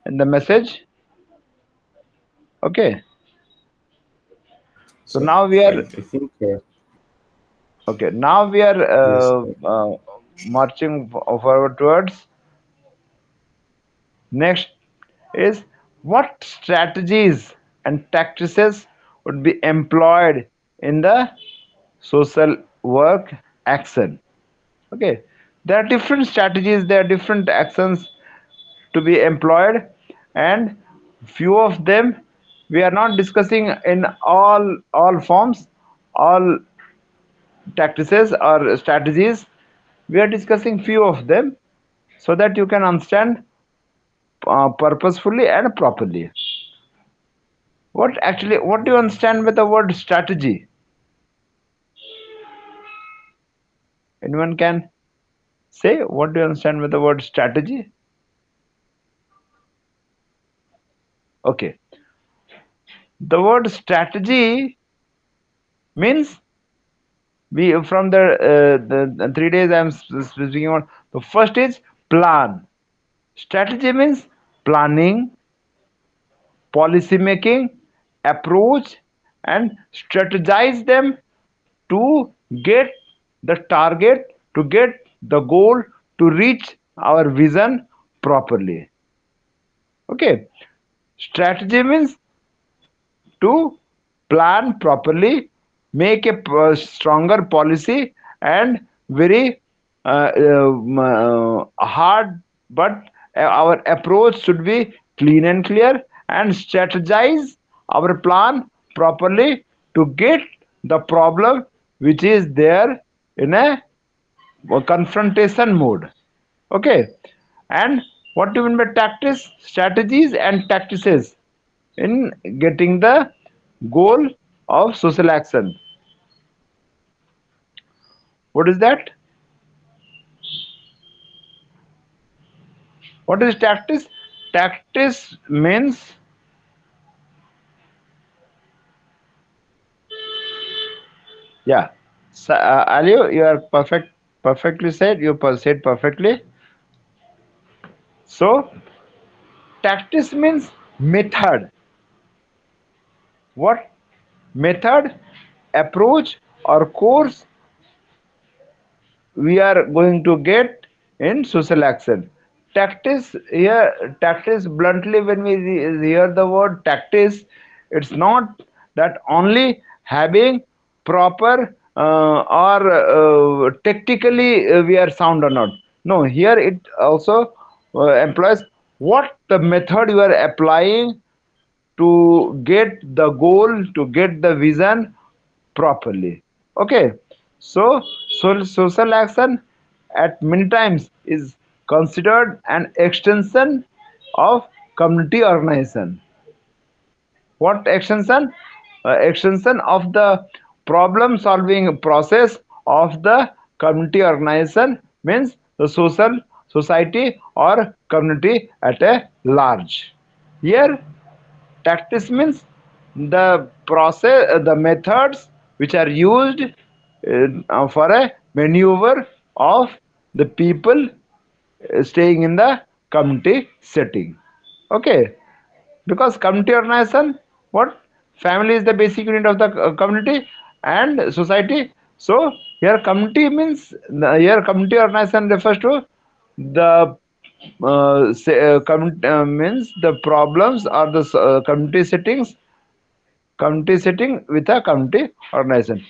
in the message. Okay. So So now we are I think okay. Now we are yes. marching forward towards next is what strategies and tactics would be employed in the social work action. Okay, there are different strategies, there are different actions to be employed, and few of them we are not discussing in all forms, all tactics or strategies. We are discussing few of them so that you can understand purposefully and properly. What do you understand with the word strategy? Anyone can say what do you understand with the word strategy? Okay, the word strategy means we from the 3 days I'm speaking about. The first is plan. Strategy means planning, policy making, approach, and strategize them to get the target, to get the goal, to reach our vision properly. Okay, strategy means to plan properly, make a stronger policy, and very hard, but our approach should be clean and clear, and strategize our plan properly to get the problem which is there in a confrontation mode. Okay, and what do you mean by tactics? Strategies and tactics in getting the goal of social action. What is that? What is tactics? Tactics means, yeah. So, Aliyu, you are perfectly said. You said perfectly. So tactics means method. What method, approach, or course we are going to get in social action. Tactics here, tactics bluntly, when we hear the word tactics, it's not that only having proper or tactically we are sound or not. No, here it also employs what the method you are applying to get the goal, to get the vision properly. Okay, so social action at many times is considered an extension of community organization. What extension? Extension of the problem solving process of the community organization, means the social society or community at a large. Here tactics means the process, the methods which are used for a maneuver of the people staying in the community setting. Okay, because community organization, what, family is the basic unit of the community and society. So here community means, here community organization refers to the means the problems or the community setting with a community organization.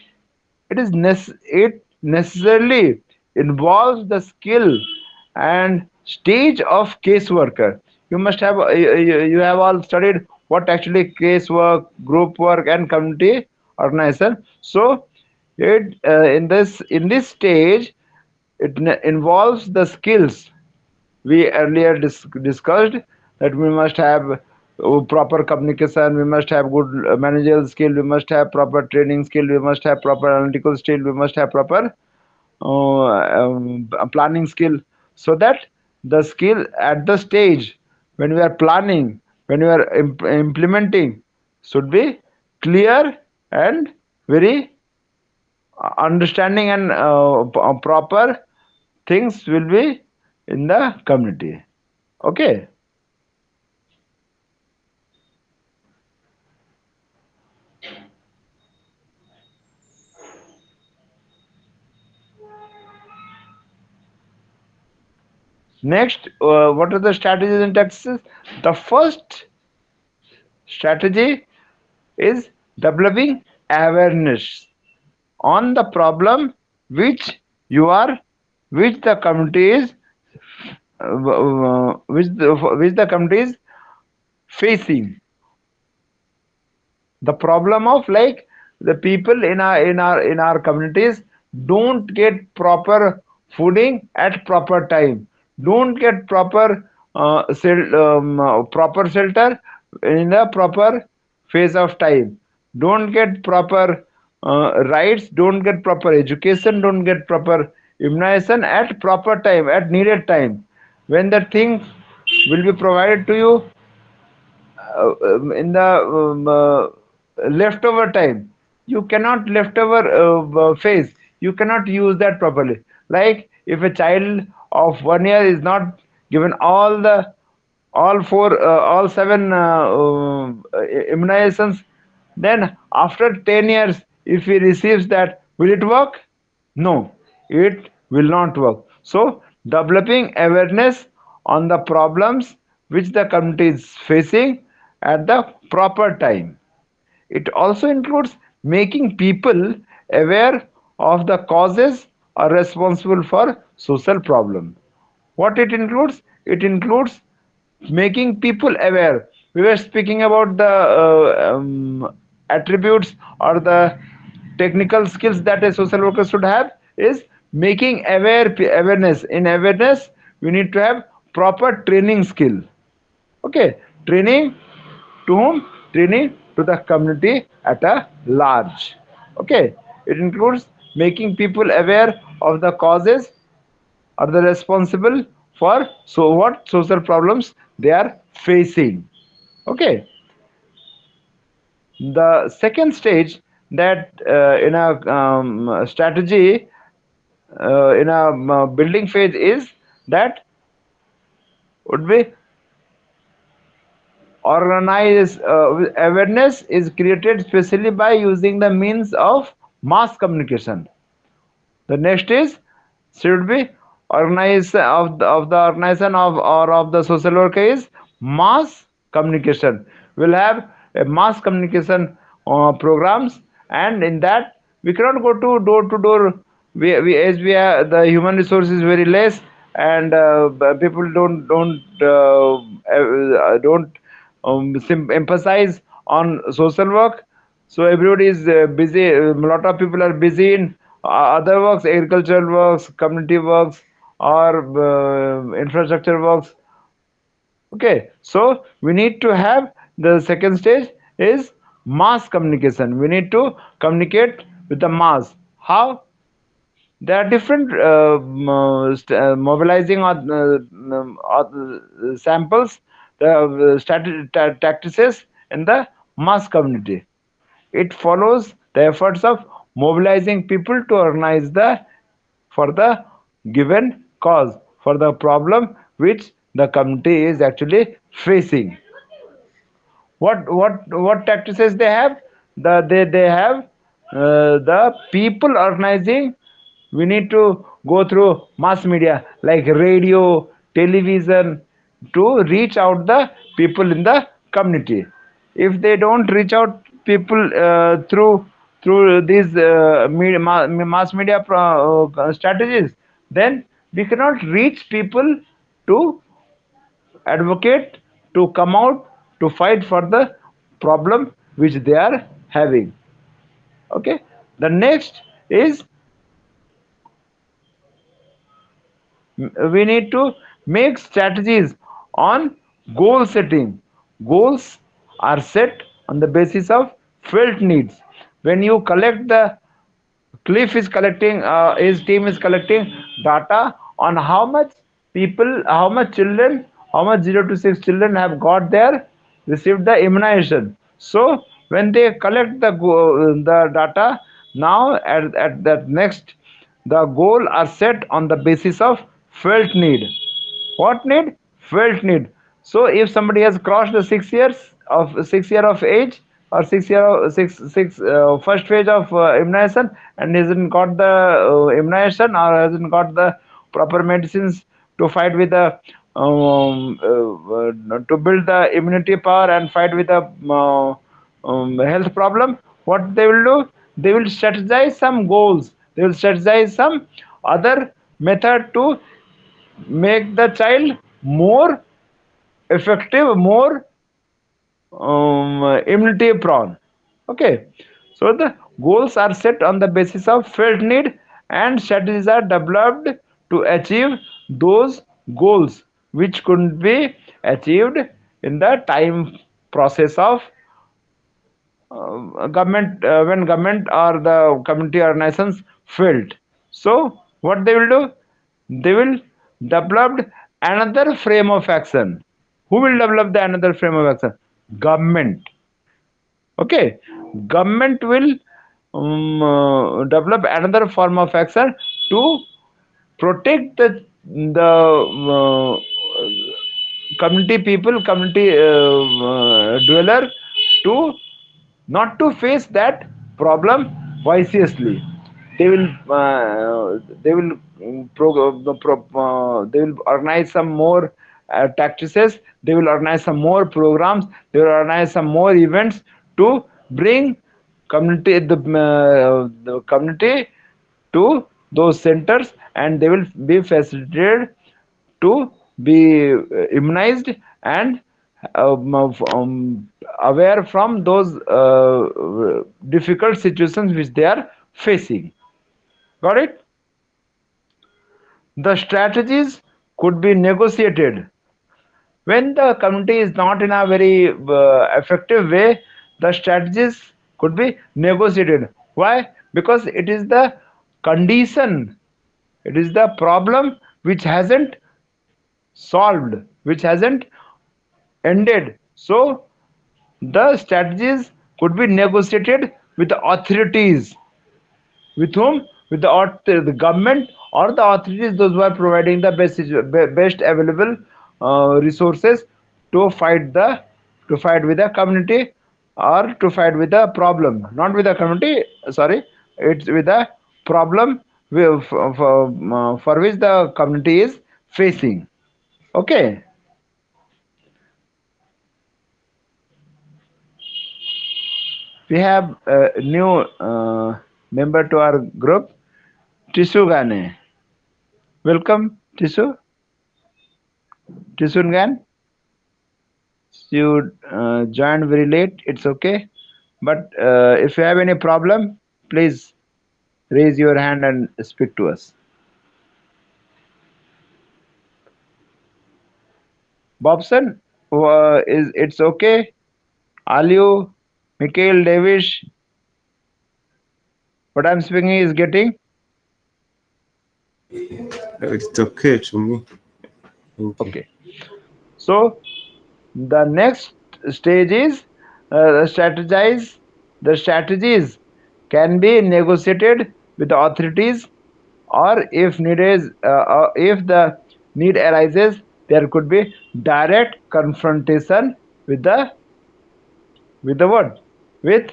It necessarily involves the skill and stage of caseworker. You must have you have all studied what actually casework, group work, and community organization. So it in this stage it involves the skills we earlier discussed, that we must have proper communication, we must have good managerial skill, we must have proper training skill, we must have proper analytical skill, we must have proper planning skill, so that the skill at the stage when we are planning, when we are implementing, should be clear and very understanding and proper things will be in the community. Okay. Next, what are the strategies and tactics? The first strategy is developing awareness on the problem which you are, which the community is, which the community is facing. The problem of, like, the people in our communities don't get proper fooding at proper time, don't get proper proper shelter in the proper phase of time, don't get proper rights, don't get proper education, don't get proper immunization at proper time, at needed time. When the thing will be provided to you in the leftover time, you cannot leftover phase, you cannot use that properly. Like, if a child of 1 year is not given all four all seven immunizations, then after 10 years if he receives that, will it work? No, it will not work. So, developing awareness on the problems which the community is facing at the proper time. It also includes making people aware of the causes are responsible for social problem. What it includes? It includes making people aware. We were speaking about the attributes or the technical skills that a social worker should have, is making awareness. In awareness, we need to have proper training skill. Okay, training to whom? Training to the community at a large. Okay, it includes making people aware of the causes are the responsible for so what social problems they are facing. Okay, the second stage that in a strategy in a building phase is that would be organize awareness is created especially by using the means of mass communication. The next is should be organize of the organization of or of the social worker is mass communication. We'll have a mass communication programs, and in that we cannot go to door. We as we are, the human resource is very less, and people don't emphasize on social work. So everybody is busy. A lot of people are busy in other works, agricultural works, community works, or infrastructure works. Okay, so we need to have the second stage is mass communication. We need to communicate with the mass. How? There are different mobilizing samples, the tactics in the mass community. It follows the efforts of mobilizing people to organize the for the given cause, for the problem which the community is actually facing. What tactics they have? They have the people organizing. We need to go through mass media like radio, television, to reach out the people in the community. If they don't reach out people through these mass media strategies, then we cannot reach people to advocate, to come out to fight for the problem which they are having. Okay, the next is we need to make strategies on goal setting. Goals are set on the basis of felt needs. When you collect the Cliff is collecting, his team is collecting data on how much people, how much children, how much 0 to 6 children have got there, received the immunization. So when they collect the data, Now at that next, the goal are set on the basis of felt need. What need? Felt need. So if somebody has crossed the 6 years of 6 year of age, or 6 year first phase of immunization, and hasn't got the immunization, or hasn't got the proper medicines to fight with the to build the immunity power and fight with the health problem, what they will do? They will strategize some goals. They will strategize some other method to make the child more effective, more immunity prone. Okay, so the goals are set on the basis of felt need, and strategies are developed to achieve those goals, which could be achieved in the time process of government, when government or the community organizations failed. So what they will do? They will develop another frame of action. Who will develop the another frame of action? Government. Okay, government will develop another form of action to protect the community people, community dweller, to not to face that problem viciously. They will they will organize some more tactics. They will organize some more programs. They will organize some more events to bring the community to those centers, and they will be facilitated to be immunized and aware from those difficult situations which they are facing. Got it? The strategies could be negotiated. When the community is not in a very effective way, the strategies could be negotiated. Why? Because it is the condition, it is the problem which hasn't solved, which hasn't ended. So the strategies could be negotiated with the authorities. With whom? With the government or the authorities, those who are providing the best available resources to fight with the community, or to fight with the problem. Not with the community, sorry, it's with the problem for which the community is facing. Okay. We have a new member to our group, Tisu Gane. Welcome, Tisu. Tisungan. You joined very late. It's okay. But if you have any problem, please raise your hand and speak to us. Bobson, is it's okay? Aliu, Mikhail, Davish, what I'm speaking is getting? It's okay to me. Thank you. Okay. So the next stage is strategize. The strategies can be negotiated with the authorities, or if the need arises, there could be direct confrontation with the what? With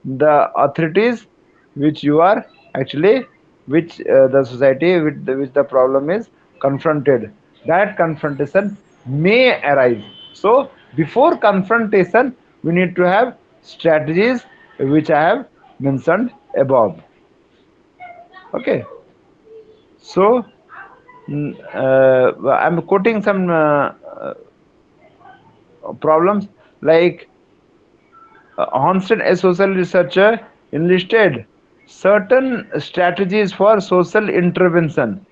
the authorities, which you are actually, which the society which the problem is confronted. That confrontation may arise. So before confrontation, we need to have strategies which I have mentioned above. Okay. So I'm quoting some problems, like Hornstein, a social researcher, enlisted certain strategies for social intervention.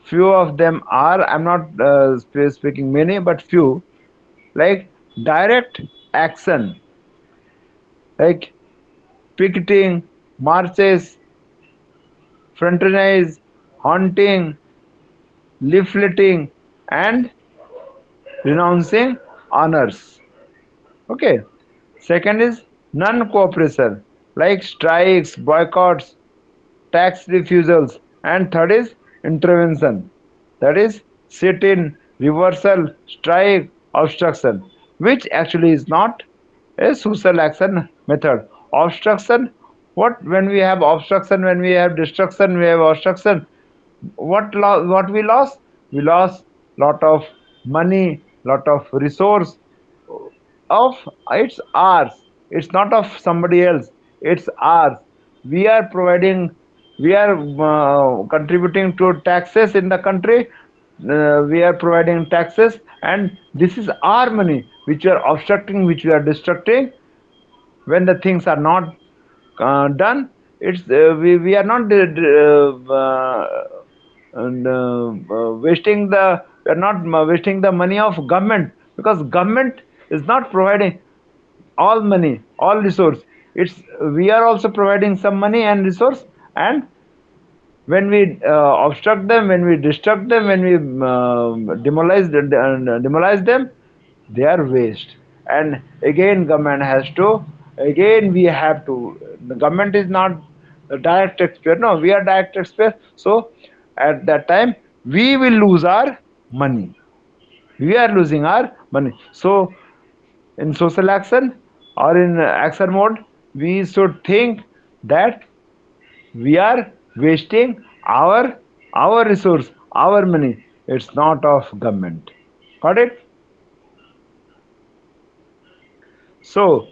Few of them are, I'm not speaking many, but few, like direct action, like picketing, marches, fraternize, haunting, leafleting, and renouncing honors. Okay. Second is non-cooperation, like strikes, boycotts, tax refusals, and third is intervention. That is sit in, reversal, strike, obstruction, which actually is not a social action method. Obstruction, what when we have obstruction, when we have destruction, we have obstruction. What we lost? We lost lot of money, lot of resource of it's ours, it's not of somebody else, it's ours. We are providing, we are contributing to taxes in the country. We are providing taxes, and this is our money which we are obstructing, which we are destructing. When the things are not done, it's we are not wasting the, we are not wasting the money of government, because government is not providing all money, all resource. It's we are also providing some money and resource, and when we obstruct them, when we destruct them, when we demolish them, they are waste. And again government has to, again we have to, the government is not the direct taxpayer, no, we are direct taxpayer. So at that time we will lose our money, we are losing our money. So in social action or in action mode, we should think that we are wasting our resource, our money, it's not of government. Got it? So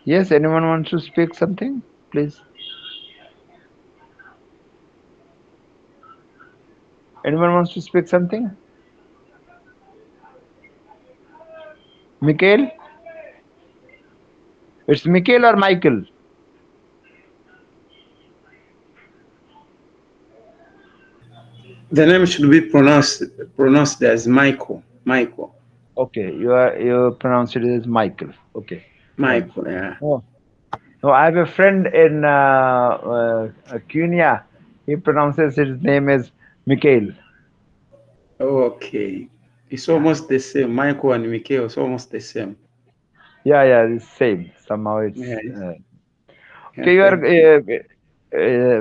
yes, anyone wants to speak something, please? Anyone wants to speak something? Mikhail? It's Mikhail or Michael? The name should be pronounced as Michael. Michael. Okay, you pronounce it as Michael. Okay, fine. Michael. Yeah. Oh, no, I have a friend in Kenya. He pronounces his name as Mikhail. Okay. It's Yeah, almost the same. Michael and Mikhail is almost the same. yeah, it's same. Somehow Yeah. it's Yeah. okay. You are Thank you.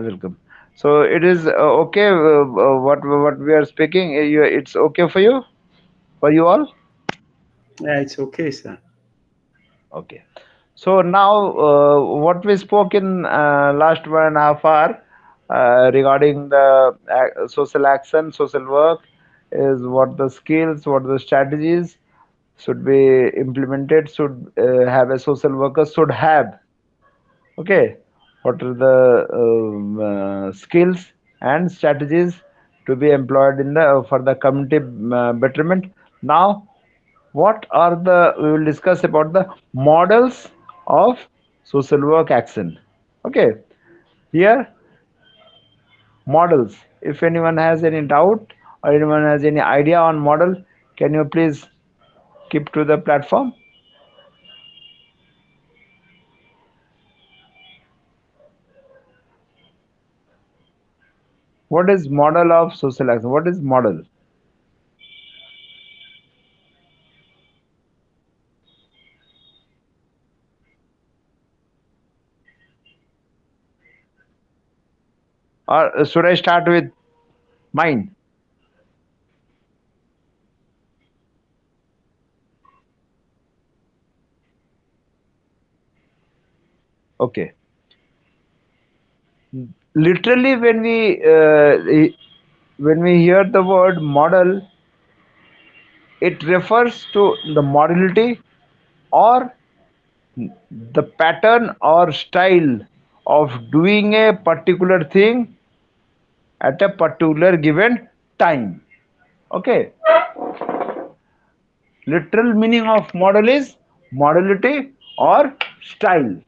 welcome. So it is okay. What we are speaking, it's okay for you all. Yeah, it's okay, sir. Okay. So now, what we spoke in last 1.5 hour regarding the social action, social work, is what the skills, what the strategies should be implemented, should have a social worker should have. Okay, what are the skills and strategies to be employed in the for the community betterment? Now, what are the, we will discuss about the models of social work action. Okay, here models. If anyone has any doubt or anyone has any idea on model, can you please keep to the platform? What is model of social action? What is model? Or should I start with mine? Okay. Literally, when we hear the word model, it refers to the modality or the pattern or style of doing a particular thing at a particular given time. Okay, literal meaning of model is modality or style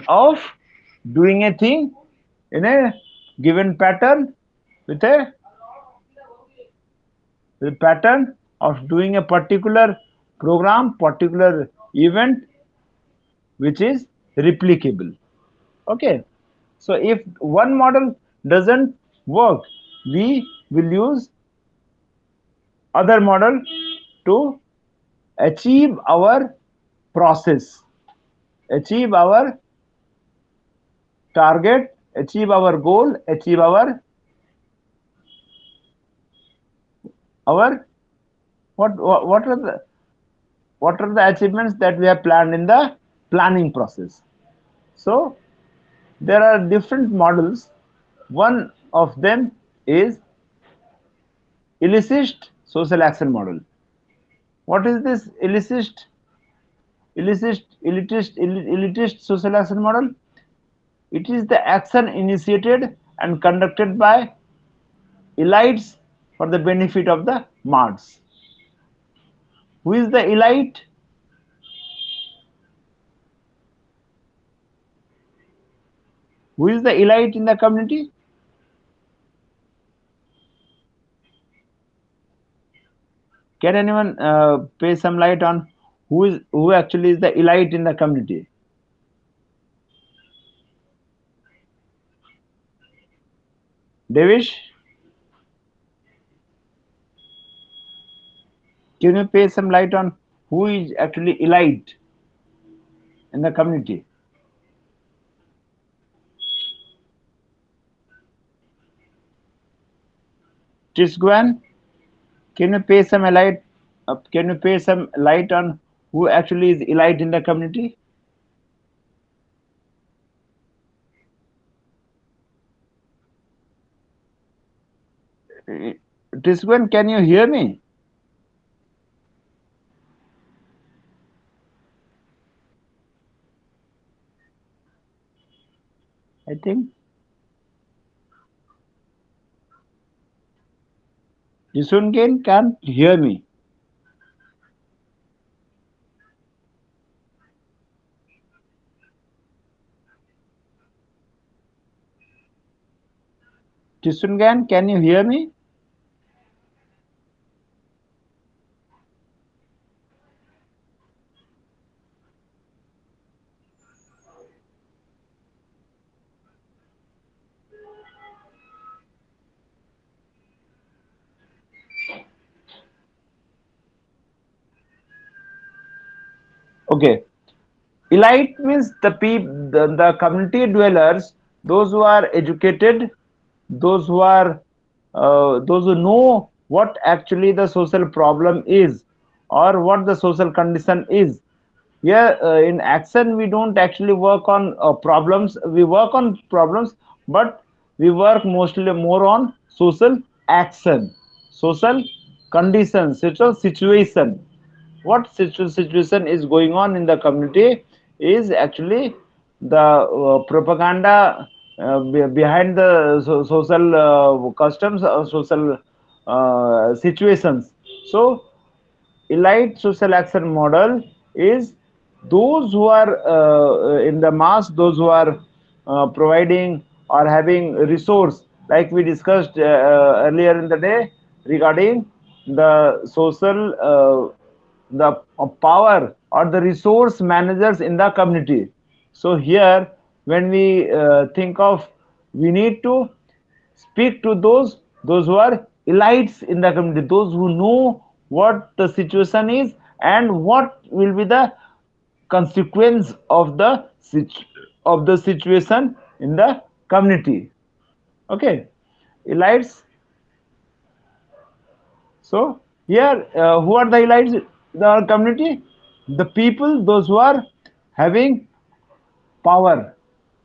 of doing a thing in a given pattern, with a the pattern of doing a particular program, particular event, which is replicable. Okay, so if one model doesn't work, we will use other model to achieve our process, achieve our target, achieve our goal, achieve our what are the achievements that we have planned in the planning process. So there are different models. One of them is illicit social action model. What is this elitist social action model? It is the action initiated and conducted by elites for the benefit of the mass. Who is the elite? Who is the elite in the community? Can anyone pay some light on who actually is the elite in the community? Devish, can you pay some light on who is actually elite in the community? Tisguan, can you pay some light? Can you pay some light on who actually is elite in the community? Tisguan, can you hear me? I think Tisunken can't hear me. Tisungan, can you hear me? Okay. Elite means the community dwellers, those who are educated, those who are those who know what actually the social problem is or what the social condition is. Here in action, we don't actually work on problems. We work on problems, but we work mostly more on social action, social conditions, social situation. What situation is going on in the community is actually the propaganda behind the social customs, social situations. So elite social action model is those who are in the mass, those who are providing or having resource, like we discussed earlier in the day regarding the social the power or the resource managers in the community. So here when we think of, we need to speak to those who are elites in the community, those who know what the situation is and what will be the consequence of the situation in the community. Okay, elites. So here who are the elites in our community? The people, those who are having power,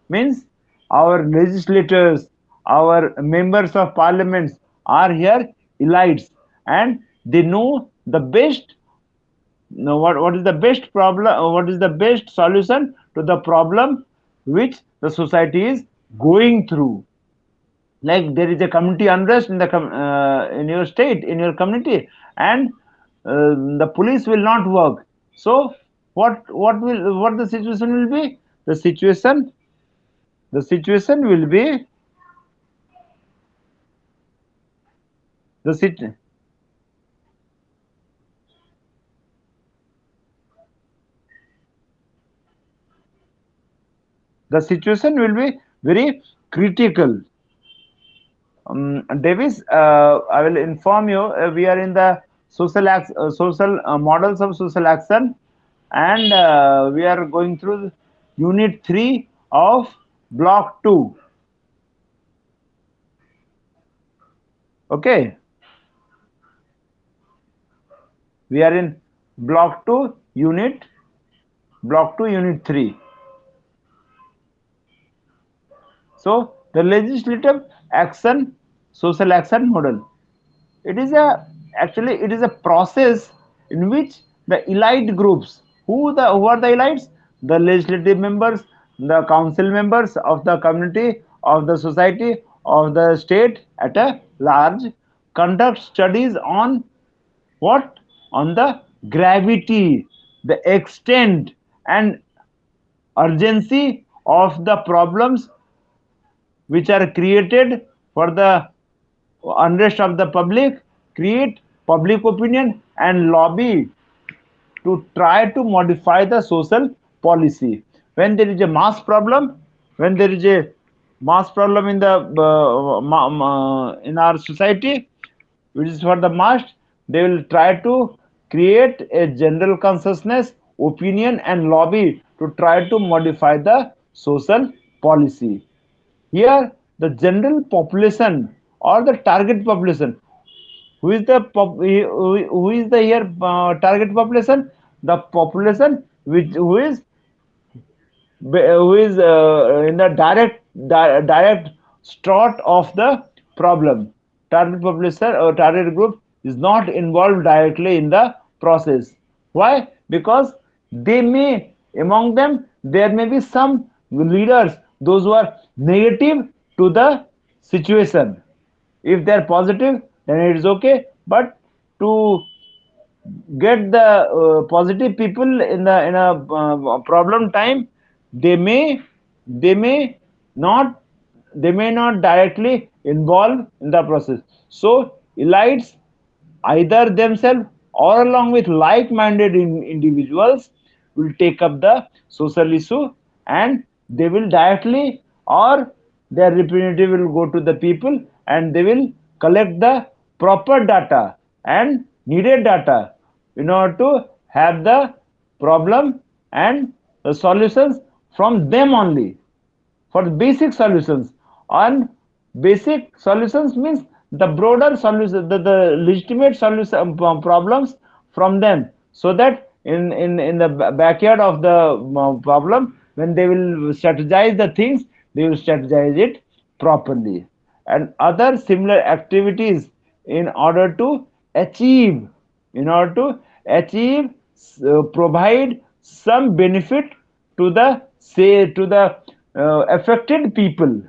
means our legislators, our members of parliaments are here elites, and they know the best, know what is the best problem, what is the best solution to the problem which the society is going through. Like there is a community unrest in the in your state, in your community, and the police will not work. So what the situation will be? The situation will be the sit the situation will be very critical. Davis, I will inform you, we are in the social models of social action, and we are going through unit 3 of block 2. Okay, we are in block 2 unit 3. So the legislative action, social action model, it is a actually it is a process in which the elite groups, who are the elites, the legislative members, the council members of the community, of the society, of the state at a large, conduct studies on what, on the gravity, the extent and urgency of the problems which are created for the unrest of the public, create public opinion and lobby to try to modify the social policy. When there is a mass problem, when there is a mass problem in the in our society, which is for the mass, they will try to create a general consciousness, opinion, and lobby to try to modify the social policy. Here, the general population or the target population, who is the who is the here target population? The population which who is in the direct start of the problem. Target population or target group is not involved directly in the process. Why? Because they may, among them there may be some leaders, those who are negative to the situation. If they are positive, then it is okay, but to get the positive people in the in a problem time, they may not, they may not directly involve in the process. So elites, either themselves or along with like-minded individuals, will take up the social issue, and they will directly, or their representative will go to the people and they will collect the proper data and needed data in order to have the problem and the solutions from them only, for the basic solutions. And basic solutions means the broader solution, the legitimate solution problems from them, so that in the backyard of the problem, when they will strategize the things, they will strategize it properly. And other similar activities in order to achieve, in order to achieve provide some benefit to the, say, to the affected people.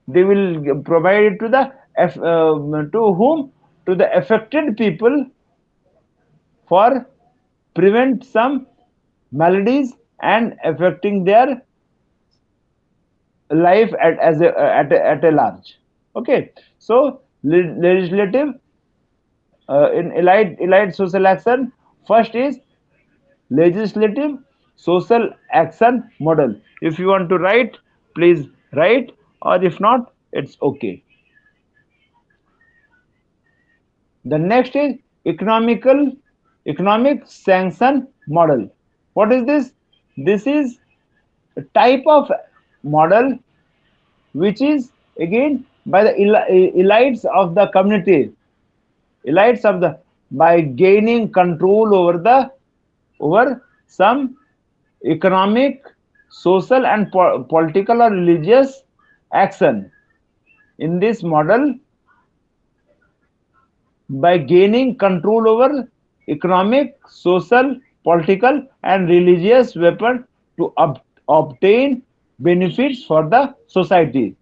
They will provide it to the to whom, to the affected people, for prevent some maladies and affecting their life at a large. Okay, so legislative in elite social action, first is legislative social action model. If you want to write, please write, or if not, it's okay. The next is economic sanction model. What is this? This is a type of model which is again by the elites of the community, elites of the, by gaining control over the, over some economic, social and political or religious action. In this model, by gaining control over economic, social, political and religious weapon to obtain benefits for the society.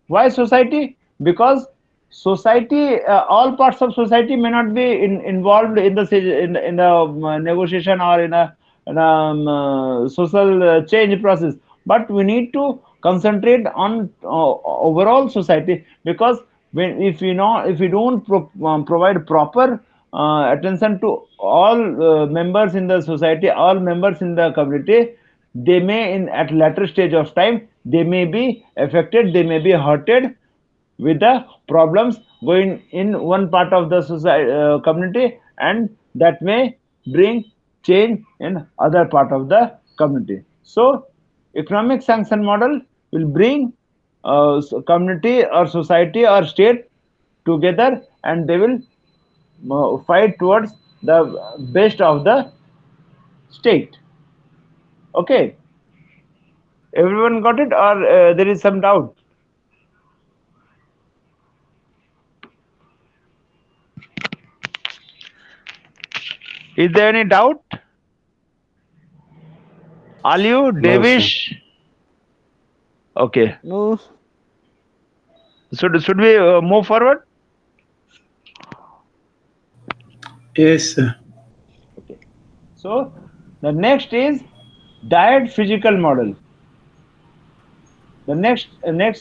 Why society? Because society, all parts of society may not be involved in the negotiation or in a social change process, but we need to concentrate on overall society. Because when, if we know, if we don't provide proper attention to all members in the society, all members in the community, they may, in at later stage of time, they may be affected, they may be hurted with the problems going in one part of the society, community, and that may bring change in other part of the community. So economic sanction model will bring community or society or state together, and they will fight towards the best of the state. Okay, everyone got it, or there is some doubt? Is there any doubt? Aliu, No, sir. Devish? Okay. No, Should we move forward? Yes, sir. Okay. So the next is diet physical model. The next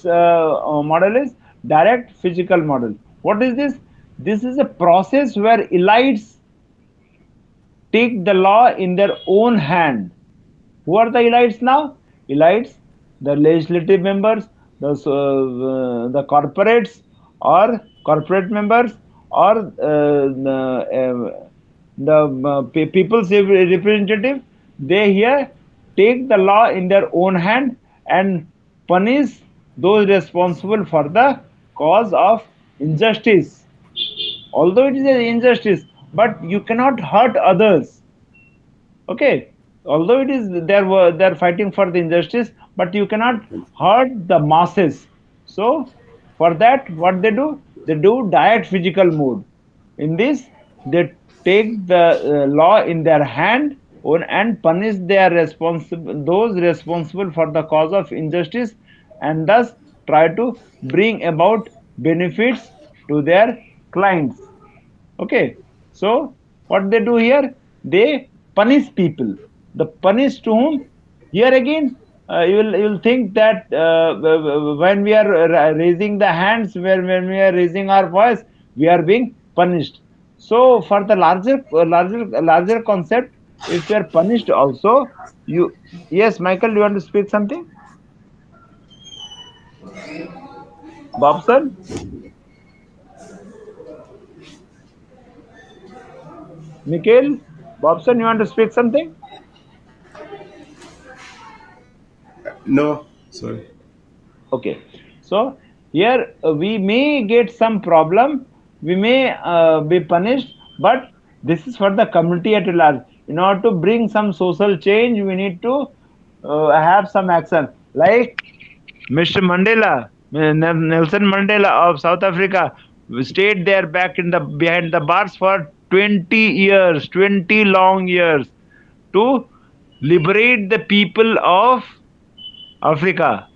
model is direct physical model. What is this? This is a process where elites take the law in their own hand. Who are the elites now? Elites, the legislative members, the corporates or corporate members, or the people's representative. They here take the law in their own hand and punish those responsible for the cause of injustice. Although it is an injustice, but you cannot hurt others. Okay, although it is they're fighting for the injustice, but you cannot hurt the masses. So for that, what they do diet physical mode. In this, they take the law in their hand and punish those responsible for the cause of injustice, and thus try to bring about benefits to their clients. Okay, so what they do here, they punish people. The punish to whom? Here again, you will think that when we are raising the hands, when we are raising our voice, we are being punished. So for the larger concept, if you are punished also, you yes, Michael, you want to speak something? Bobson, Mikhail, Bobson, you want to speak something? No, sorry. Okay, so here we may get some problem, we may be punished, but this is for the community at large. In order to bring some social change, we need to have some action. Like Mr. Mandela, Nelson Mandela of South Africa, stayed there back in the behind the bars for 20 years, 20 long years, to liberate the people of Africa.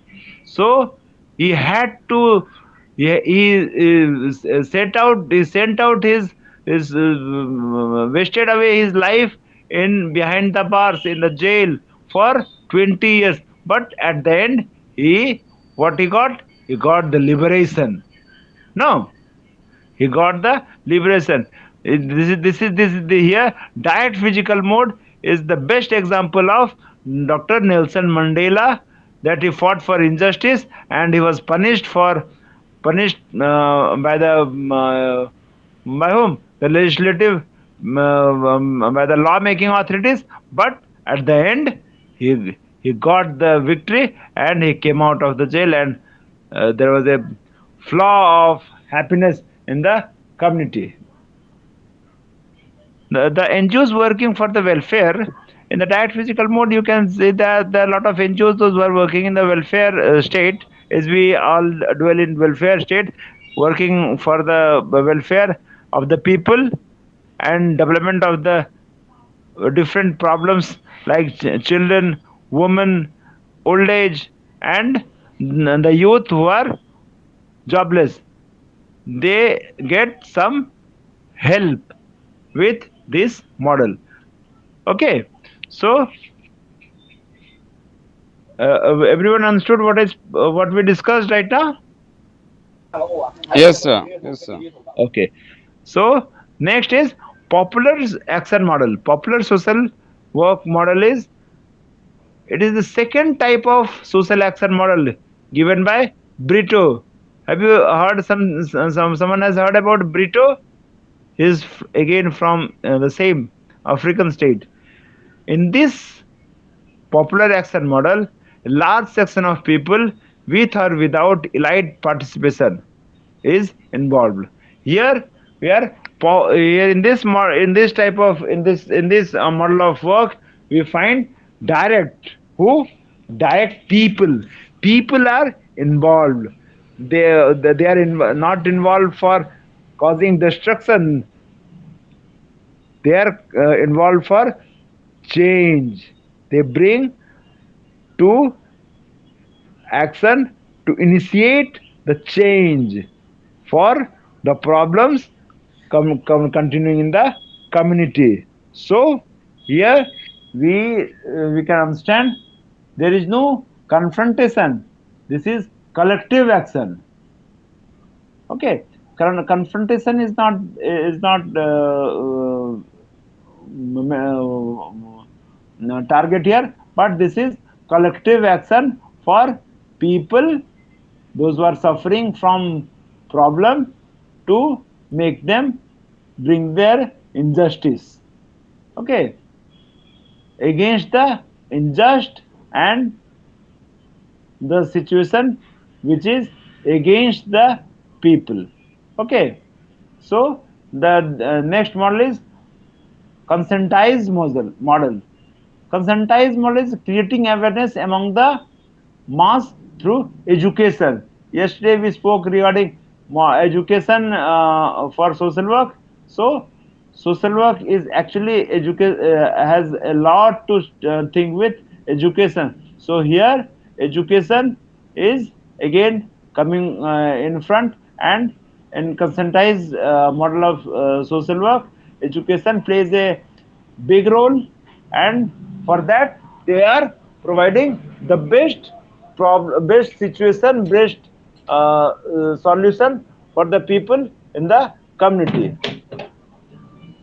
So he had to, he sent out his wasted away his life in behind the bars in the jail for 20 years. But at the end, what he got? He got the liberation. No, he got the liberation. This is the here diet physical mode is the best example of Dr. Nelson Mandela, that he fought for injustice and he was punished by the by whom? The legislative, by the law making authorities. But at the end, he got the victory and he came out of the jail, and there was a flaw of happiness in the community. The NGOs working for the welfare in the diet physical mode, you can see that there are a lot of NGOs those who are working in the welfare state, as we all dwell in welfare state, working for the welfare of the people and development of the different problems like children, women, old age, and the youth who are jobless. They get some help with this model. Okay, so everyone understood what we discussed right now? Yes, sir. Yes, sir. Okay, so next is popular action model. Popular social work model is, it is the second type of social action model given by Brito. Have you heard someone has heard about Brito? He's again from the same African state. In this popular action model, a large section of people with or without elite participation is involved. Here we are here in this type of in this model of work, we find direct who direct people. People are involved. They are not involved for causing destruction. They are involved for change. They bring to action to initiate the change for the problems continuing in the community. So here we can understand there is no confrontation. This is collective action. Okay, confrontation is not target here, but this is collective action for people, those who are suffering from problem, to make them bring their injustice, okay, against the unjust and the situation which is against the people. Okay, so the next model is conscientized model. Conscientized model is creating awareness among the mass through education. Yesterday we spoke regarding education for social work. So social work is actually has a lot to think with education. So here education is again coming in front, and in conscientized model of social work, education plays a big role, and for that they are providing the best situation, best solution for the people in the community.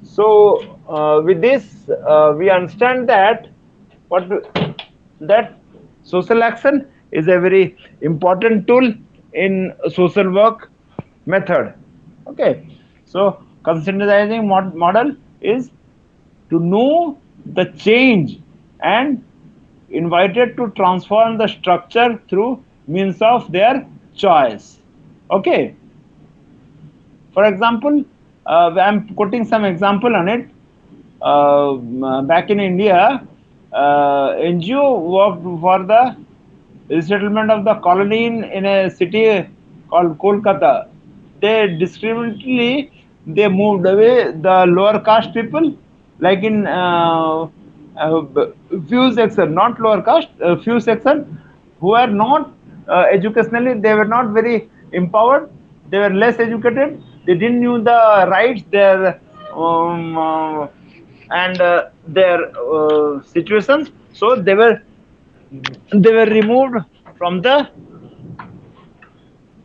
So with this we understand that what that social action is a very important tool in social work method. Okay, so conscientizing model is to know the change and invited to transform the structure through means of their choice. Okay, for example, I'm putting some example on it. Back in India, NGO worked for the resettlement of the colony in a city called Kolkata. They discriminately they moved away the lower caste people, like in few section, not lower caste, few section who are not educationally, they were not very empowered. They were less educated. They didn't knew the rights, their and their situations. So they were removed from the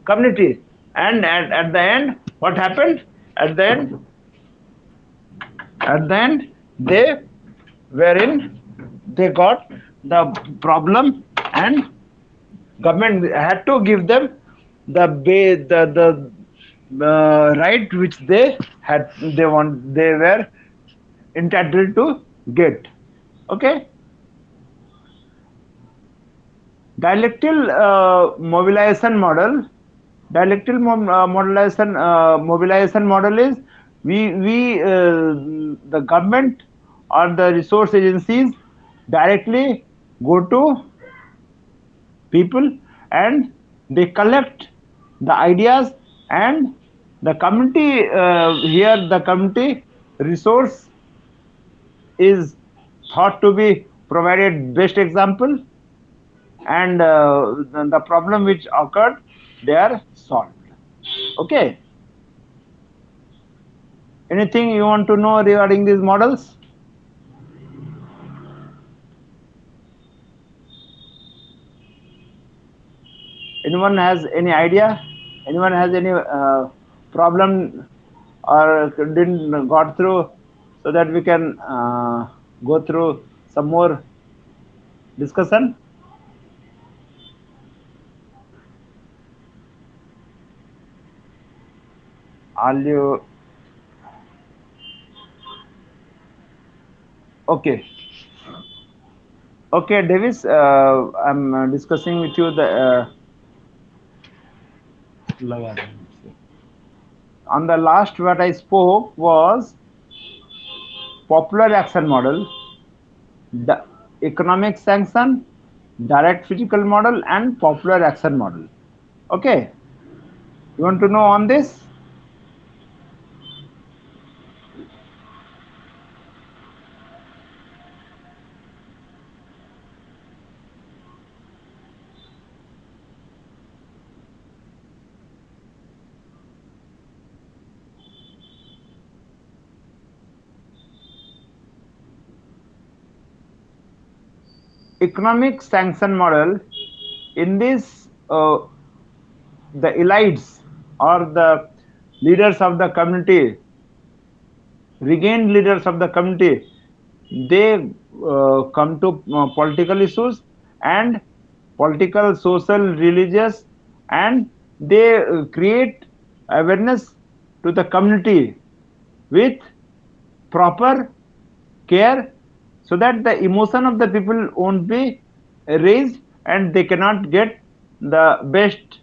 community, and at the end what happened at the end they were in they got the problem, and government had to give them the right which they were entitled to get. Okay, dialectal mobilization model. Dialectal mobilization model is the government or the resource agencies directly go to people, and they collect the ideas, and the community here the community resource is thought to be provided best example, and the problem which occurred they are solved. Okay, anything you want to know regarding these models? Anyone has any idea? Anyone has any problem or didn't got through, so that we can go through some more discussion? All you Okay, okay, Davis. I'm discussing with you the on the last what I spoke was popular action model, the economic sanction, direct physical model, and popular action model. Okay, you want to know on this? Economic sanction model. In this, the elites or the leaders of the community, regained leaders of the community, they come to political issues and political, social, religious, and they create awareness to the community with proper care, so that the emotion of the people won't be raised and they cannot get the best,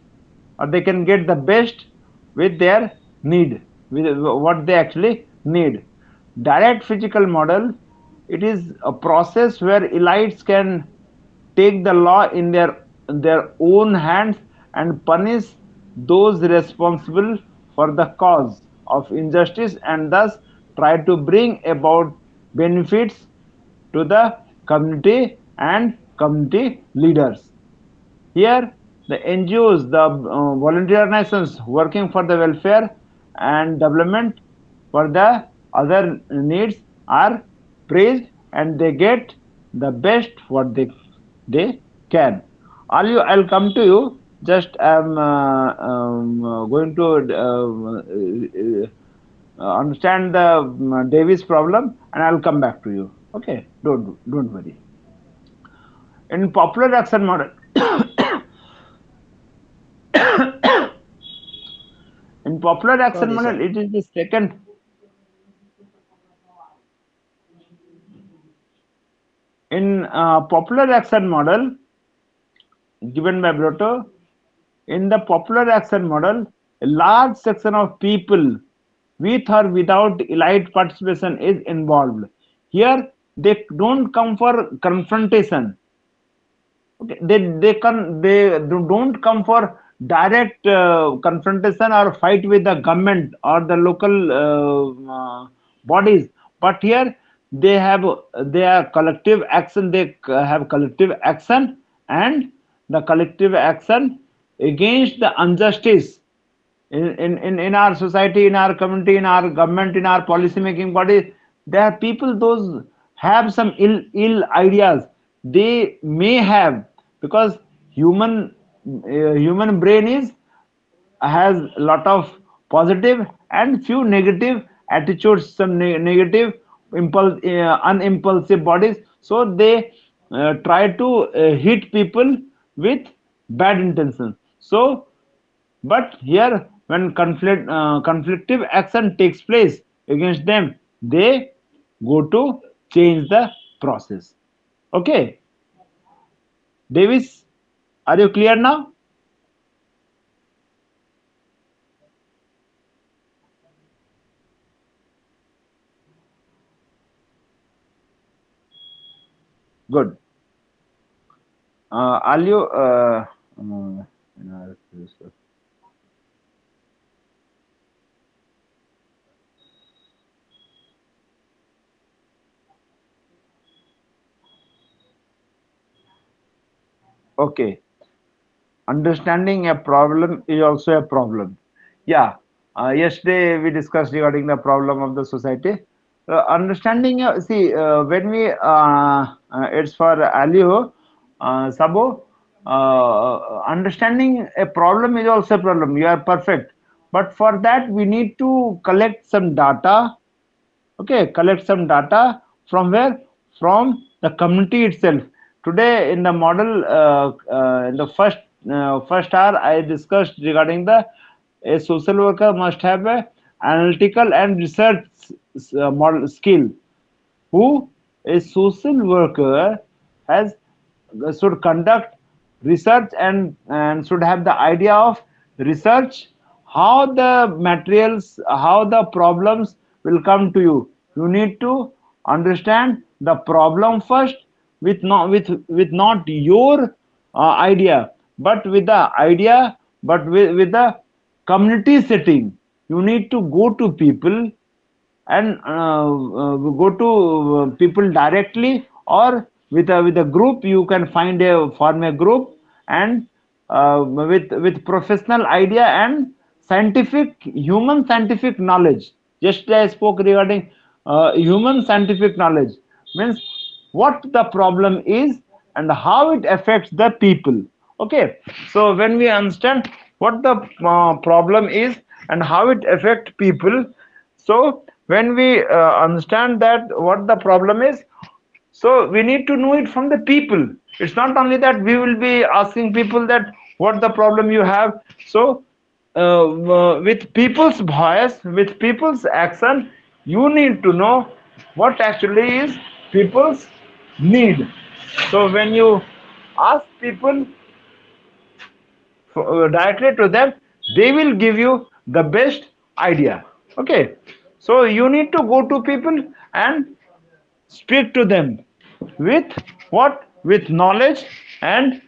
or they can get the best with their need, with what they actually need. Direct physical model, it is a process where elites can take the law in their own hands and punish those responsible for the cause of injustice, and thus try to bring about benefits to the community and community leaders. Here, the NGOs, the volunteer organizations working for the welfare and development for the other needs are praised, and they get the best what they can. I'll come to you. Just I'm going to understand the Davis problem, and I'll come back to you. Okay, don't worry. In popular action model, in popular action Sorry, model, sir. it is the second. In popular action model given by Brotto, in the popular action model, a large section of people with or without elite participation is involved. Here, they don't come for confrontation. Okay, they don't come for direct confrontation or fight with the government or the local bodies, but here they have their collective action. They have collective action, and the collective action against the injustice in our society, in our community, in our government, in our policy making bodies. There are people those have some ill ideas. They may have, because human brain is has a lot of positive and few negative attitudes, some negative unimpulsive bodies, so they try to hit people with bad intentions. So but here, when conflictive action takes place against them, they go to change the process. Okay, Davis, are you clear now? Good. Are you? Okay. Understanding a problem is also a problem. Yeah, yesterday we discussed regarding the problem of the society. Understanding, see, when we it's for Alio, Sabo, understanding a problem is also a problem. You are perfect, but for that we need to collect some data. Okay, collect some data from where? From the community itself. Today in the model, in the first hour, I discussed regarding the a social worker must have a analytical and research model skill, who a social worker has should conduct research and should have the idea of research, how the materials, how the problems will come to you. You need to understand the problem first, with not your idea, but with the idea, but with the community setting. You need to go to people and go to people directly, or with a group. You can find a form a group, and with professional idea and scientific, human scientific knowledge. Just I spoke regarding human scientific knowledge, means what the problem is and how it affects the people. Okay, so when we understand what the problem is and how it affects people, so when we understand that what the problem is, so we need to know it from the people. It's not only that we will be asking people that what the problem you have. So with people's voice, with people's action, you need to know what actually is people's need. So when you ask people directly to them, they will give you the best idea. Okay, so you need to go to people and speak to them with what, with knowledge and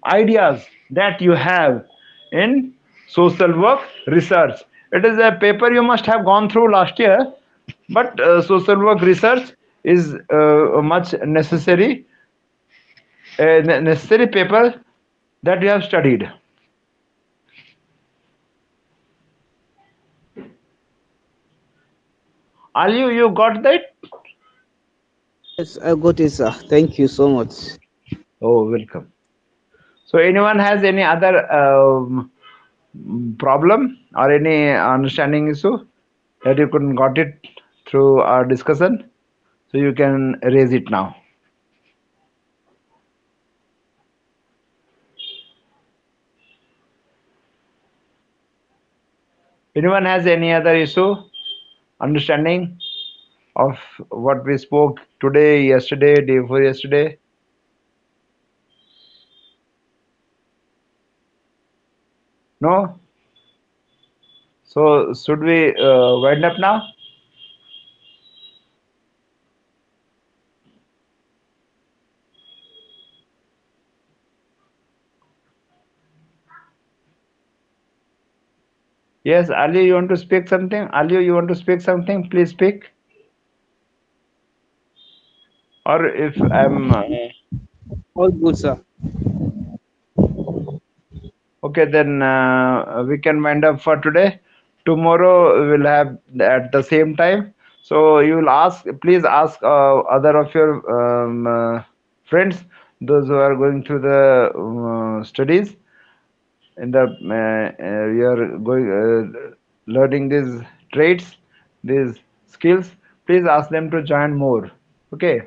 ideas that you have in social work research. It is a paper you must have gone through last year, but social work research is much necessary, a necessary paper that you have studied. Ali, you got that? Yes, I got it, sir. Thank you so much. Oh, welcome. So anyone has any other problem or any understanding issue that you couldn't got it through our discussion? So you can raise it now. Anyone has any other issue, understanding of what we spoke today, yesterday, day before yesterday? No? So should we wind up now? Yes, Ali, you want to speak something? Ali, you want to speak something? Please speak. Or if I'm All good, sir. okay, then we can wind up for today. Tomorrow we'll have at the same time. So you will ask, please ask other of your friends, those who are going through the studies in the we are going learning these traits, these skills. Please ask them to join more. Okay,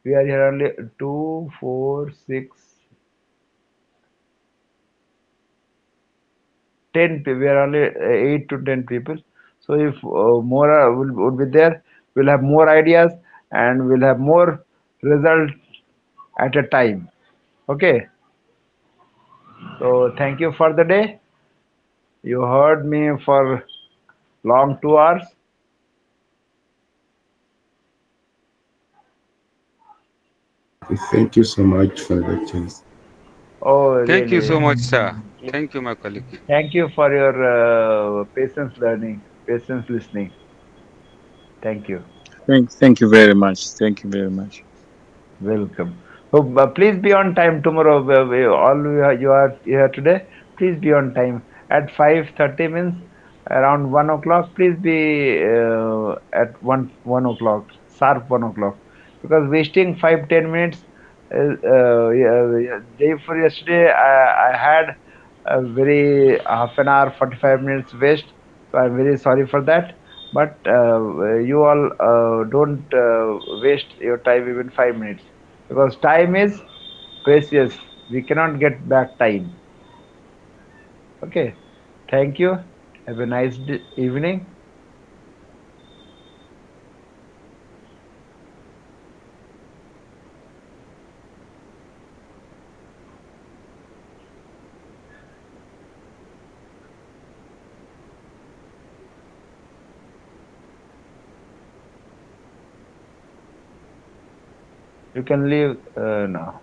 we are here only 2, 4, 6, 10 people. We are only 8 to 10 people. So if more would be there, we'll have more ideas and we'll have more result at a time. Okay, so thank you for the day. You heard me for long 2 hours. Thank you so much for the chance. Oh, Thank you so really? much, sir. Thank you, my colleague. Thank you for your patience learning, patience listening. Thank you. Thank you very much. Thank you very much. Welcome. So please be on time tomorrow. All you are here today. Please be on time at 5:30, means around 1 o'clock. Please be at 1 o'clock, sharp 1 o'clock, because wasting 5-10 minutes. Yeah, day before yesterday, I had a very half an hour, 45 minutes waste. So I'm very sorry for that. But you all don't waste your time even 5 minutes, because time is precious. We cannot get back time. Okay. Thank you. Have a nice evening. You can leave now.